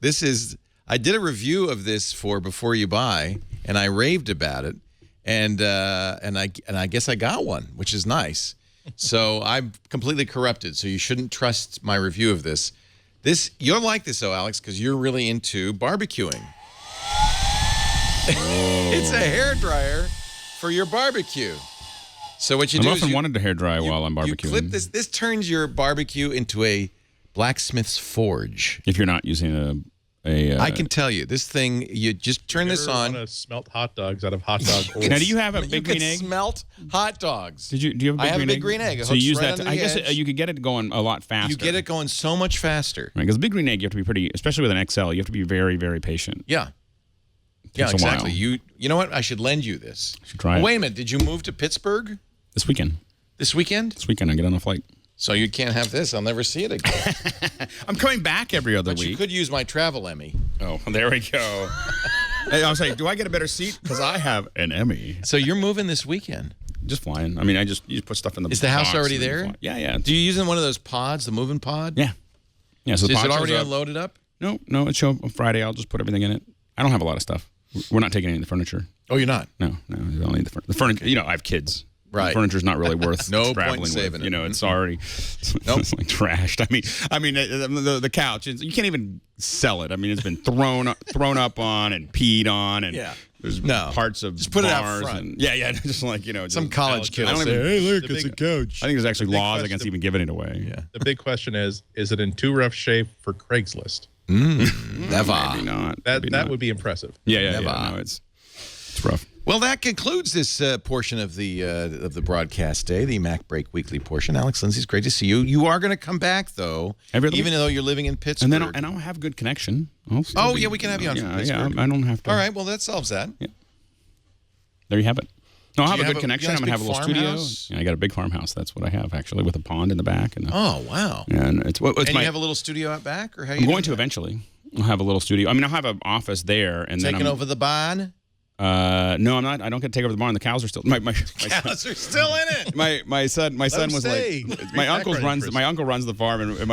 I did a review of this for Before You Buy, and I raved about it, and I guess I got one, which is nice. So I'm completely corrupted. So you shouldn't trust my review of this. You'll like this though, Alex, because you're really into barbecuing. It's a hairdryer for your barbecue. So what you do I've is often wanted to hair dry while I'm barbecuing. You clip this. This turns your barbecue into a blacksmith's forge. If you're not using I can tell you, this thing, you just turn this on. Want to smelt hot dogs out of hot dog holes. Now, do you have a big green egg? Smelt hot dogs. Do you have a big green egg? I have a big green egg. So you use that. I guess you could get it going a lot faster. You get it going so much faster. Right, because big green egg, you have to be pretty, especially with an XL, you have to be very, very patient. Yeah. Yeah, exactly. You know what? I should lend you this. Should try it. Wait a minute. Did you move to Pittsburgh? This weekend. This weekend? This weekend, I get on a flight. So you can't have this. I'll never see it again. I'm coming back every other week. But you could use my travel Emmy. Oh, there we go. Hey, I was saying, do I get a better seat? Because I have an Emmy. So you're moving this weekend? Just flying. I mean, you just put stuff in the box. Is the house already there? Yeah, yeah. Do you use one of those pods, the moving pod? Yeah. Yeah. So is it already unloaded up? No, it's show on Friday. I'll just put everything in it. I don't have a lot of stuff. We're not taking any of the furniture. Oh, you're not? No, only the furniture. You know, I have kids. Right. The furniture's not really worth no traveling point saving with. it. You know, it's already it's like trashed. I mean, the couch. You can't even sell it. I mean, it's been thrown up on and peed on, and there's parts of just put bars it out front. And, yeah, just like some college kid. I don't say, even, hey, look, it's a couch. I think there's actually laws against even giving it away. Yeah. The big question is it in too rough shape for Craigslist? Never. Maybe not. That would be impressive. Yeah. No, it's rough. Well, that concludes this portion of the broadcast day, the MacBreak Weekly portion. Alex Lindsay, it's great to see you. You are going to come back, though, even though you're living in Pittsburgh. And then I'll have good connection. We can have you on from Pittsburgh. Yeah, I don't have to. All right, well, that solves that. Yeah. There you have it. No, I'll have a good connection. I'm going to have a little studio. Yeah, I got a big farmhouse. That's what I have, actually, with a pond in the back. And oh, wow. And you have a little studio out back? Or how I'm going to eventually. I'll have a little studio. I mean, I'll have an office there. And Taking over the barn? No, I'm not. I don't get to take over the barn. The cows are still. My cows are still in it. My son was like, my uncle runs the farm, and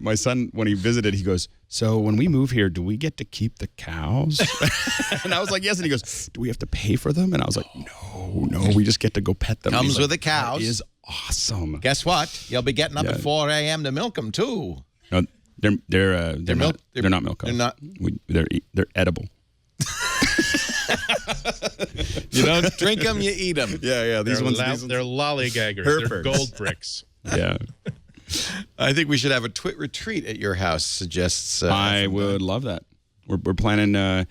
my son, when he visited, he goes, so when we move here, do we get to keep the cows? And I was like, yes. And he goes, do we have to pay for them? And I was like, no, we just get to go pet them. Comes with the cows. That is awesome. Guess what? You'll be getting up at 4 a.m. to milk them too. No, they're not milk cows. They're edible. You don't drink them, you eat them. Yeah. They're lollygaggers. They're gold bricks. Yeah. I think we should have a twit retreat at your house. Suggests. I would love that. We're planning. I'm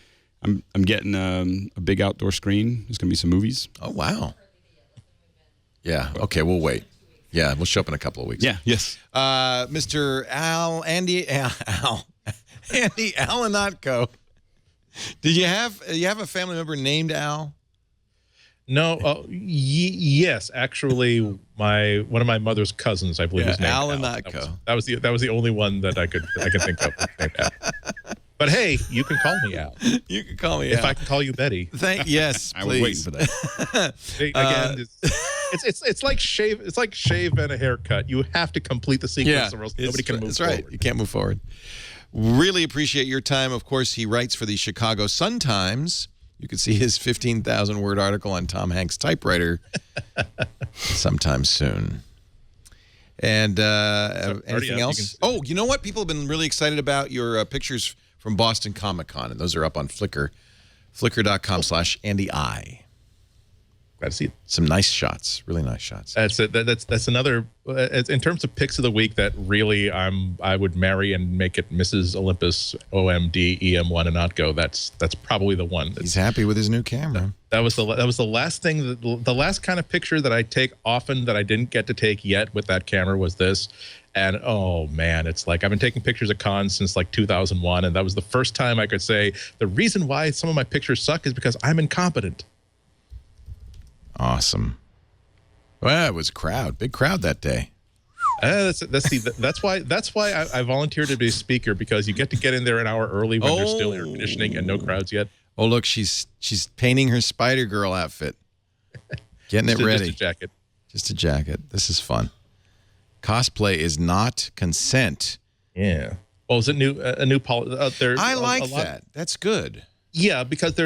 getting a big outdoor screen. There's gonna be some movies. Oh wow. Yeah. Okay. We'll wait. Yeah. We'll show up in a couple of weeks. Yeah. Yes. Mr. Ihnatko. Did you have a family member named Al? No. Yes, actually, one of my mother's cousins, I believe, is named Al. Ihnatko. That was the only one that I can think of. But hey, you can call me Al. You can call me Al. Al. I can call you Betty. Yes, I was waiting for that. Again, it's like shave. It's like shave and a haircut. You have to complete the sequence, or else nobody can move forward. That's right. You can't move forward. Really appreciate your time. Of course, he writes for the Chicago Sun-Times. You can see his 15,000-word article on Tom Hanks' typewriter sometime soon. And anything else? Oh, you know what? People have been really excited about your pictures from Boston Comic-Con, and those are up on Flickr, flickr.com/AndyI. Glad to see it. Some nice shots, really nice shots. That's it. That's another. In terms of picks of the week, that really I would marry and make it Mrs. Olympus OMD EM1 Ihnatko. That's probably the one. He's happy with his new camera. That was the last thing. The last kind of picture that I take often that I didn't get to take yet with that camera was this. And oh man, it's like I've been taking pictures of cons since like 2001, and that was the first time I could say the reason why some of my pictures suck is because I'm incompetent. Awesome. Well, it was big crowd that day. That's why I volunteered to be a speaker, because you get to get in there an hour early when there's still air conditioning and no crowds yet. Oh, look, she's painting her Spider-Girl outfit. Getting it ready. Just a jacket. Just a jacket. This is fun. Cosplay is not consent. Yeah. Well, is it a new policy out there? I like that. That's good. Yeah, because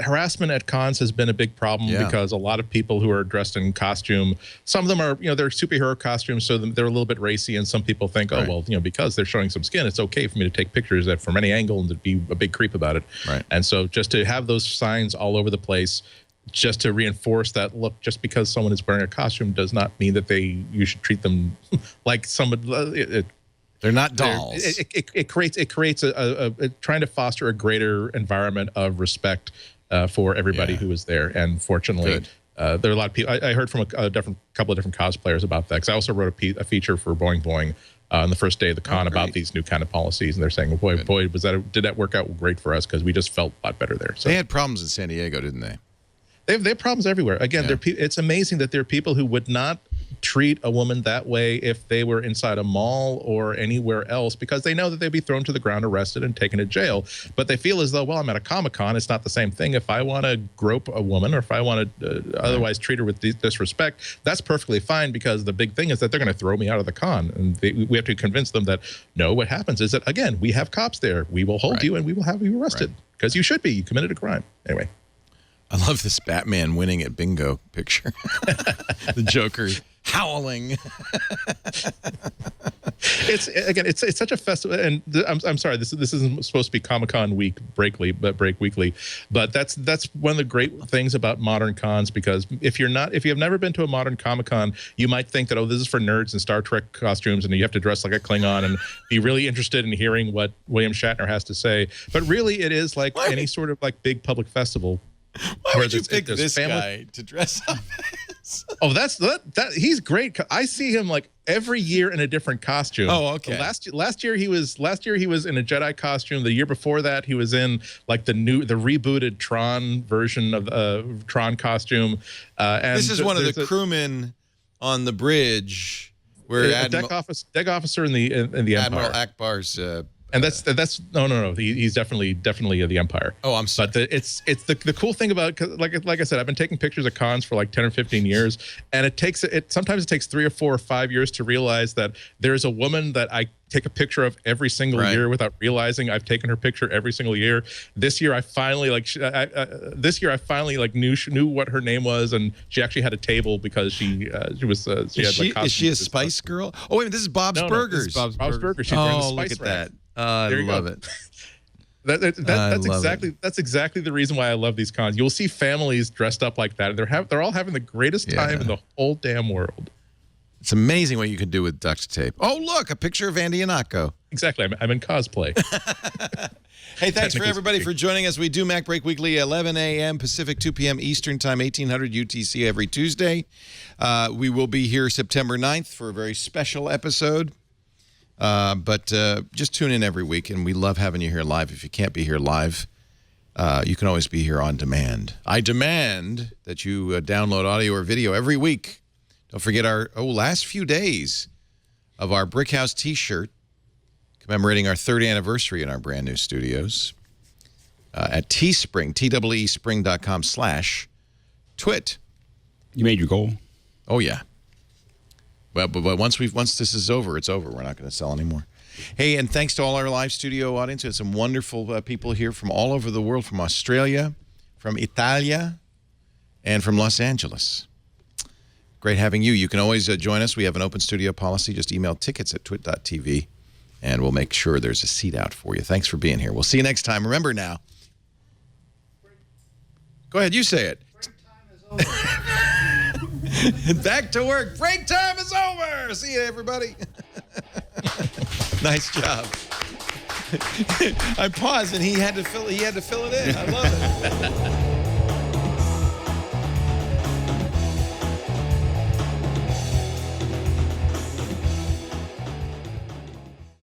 harassment at cons has been a big problem because a lot of people who are dressed in costume, some of them are, they're superhero costumes, so they're a little bit racy, and some people think, oh, well, because they're showing some skin, it's okay for me to take pictures from any angle and to be a big creep about it. Right. And so just to have those signs all over the place, just to reinforce that, look, just because someone is wearing a costume does not mean that you should treat them like someone. They're not dolls. It creates a trying to foster a greater environment of respect for everybody who is there. And fortunately, there are a lot of people. I heard from a couple of different cosplayers about that, because I also wrote a feature for Boing Boing on the first day of the con about these new kind of policies, and they're saying, boy, did that work out great for us, because we just felt a lot better there. So they had problems in San Diego, didn't they? They have problems everywhere. Again, it's amazing that there are people who would not treat a woman that way if they were inside a mall or anywhere else, because they know that they'd be thrown to the ground, arrested, and taken to jail. But they feel as though, well, I'm at a Comic-Con. It's not the same thing. If I want to grope a woman, or if I want to otherwise treat her with disrespect, that's perfectly fine, because the big thing is that they're going to throw me out of the con. And we have to convince them that, no, what happens is that, again, we have cops there. We will hold you and we will have you arrested, because you should be. You committed a crime. Anyway. I love this Batman winning at bingo picture. The Joker howling. It's such a festival, and I'm sorry, this isn't supposed to be Comic-Con week, Break Weekly, but that's one of the great things about modern cons, because if you have never been to a modern Comic-Con, you might think that, oh, this is for nerds in Star Trek costumes, and you have to dress like a Klingon and be really interested in hearing what William Shatner has to say. But really, it is like any sort of like big public festival. Why would you pick this guy to dress up as? Oh, he's great. I see him like every year in a different costume. Oh, okay. Last year he was in a Jedi costume. The year before that he was in like the rebooted Tron version of Tron costume. And this is one of the crewmen on the bridge where deck officer in the Empire. Admiral Akbar's. And that's no. He's definitely the Empire. Oh, I'm sorry. But it's the cool thing about, cause like I said, I've been taking pictures of cons for like 10 or 15 years, and sometimes it takes 3 or 4 or 5 years to realize that there's a woman that I take a picture of every single year without realizing I've taken her picture every single year. This year I finally knew what her name was, and she actually had a table because she was. Is she a Spice Girl? Oh wait, this is Bob's Burgers. This is Bob's Burgers. She's wearing the Spice look at rack. that. I love it. That's exactly the reason why I love these cons. You'll see families dressed up like that, and they're all having the greatest time in the whole damn world. It's amazing what you can do with duct tape. Oh, look, a picture of Andy Ihnatko. Exactly. I'm in cosplay. Hey, thanks for everybody for joining us. We do MacBreak Weekly, 11 a.m. Pacific, 2 p.m. Eastern Time, 1800 UTC every Tuesday. We will be here September 9th for a very special episode. But just tune in every week, and we love having you here live. If you can't be here live, you can always be here on demand. I demand that you download audio or video every week. Don't forget our last few days of our Brick House T-shirt commemorating our 3rd anniversary in our brand new studios at Teespring, TweeTwit. You made your goal. Oh, yeah. But once this is over, it's over. We're not going to sell anymore. Hey, and thanks to all our live studio audience. We had some wonderful people here from all over the world, from Australia, from Italia, and from Los Angeles. Great having you. You can always join us. We have an open studio policy. Just email tickets@twit.tv, and we'll make sure there's a seat out for you. Thanks for being here. We'll see you next time. Remember now. Go ahead. You say it. Break time is over. Back to work. Break time is over. See you, everybody. Nice job. I paused, and he had to fill it in. I love it.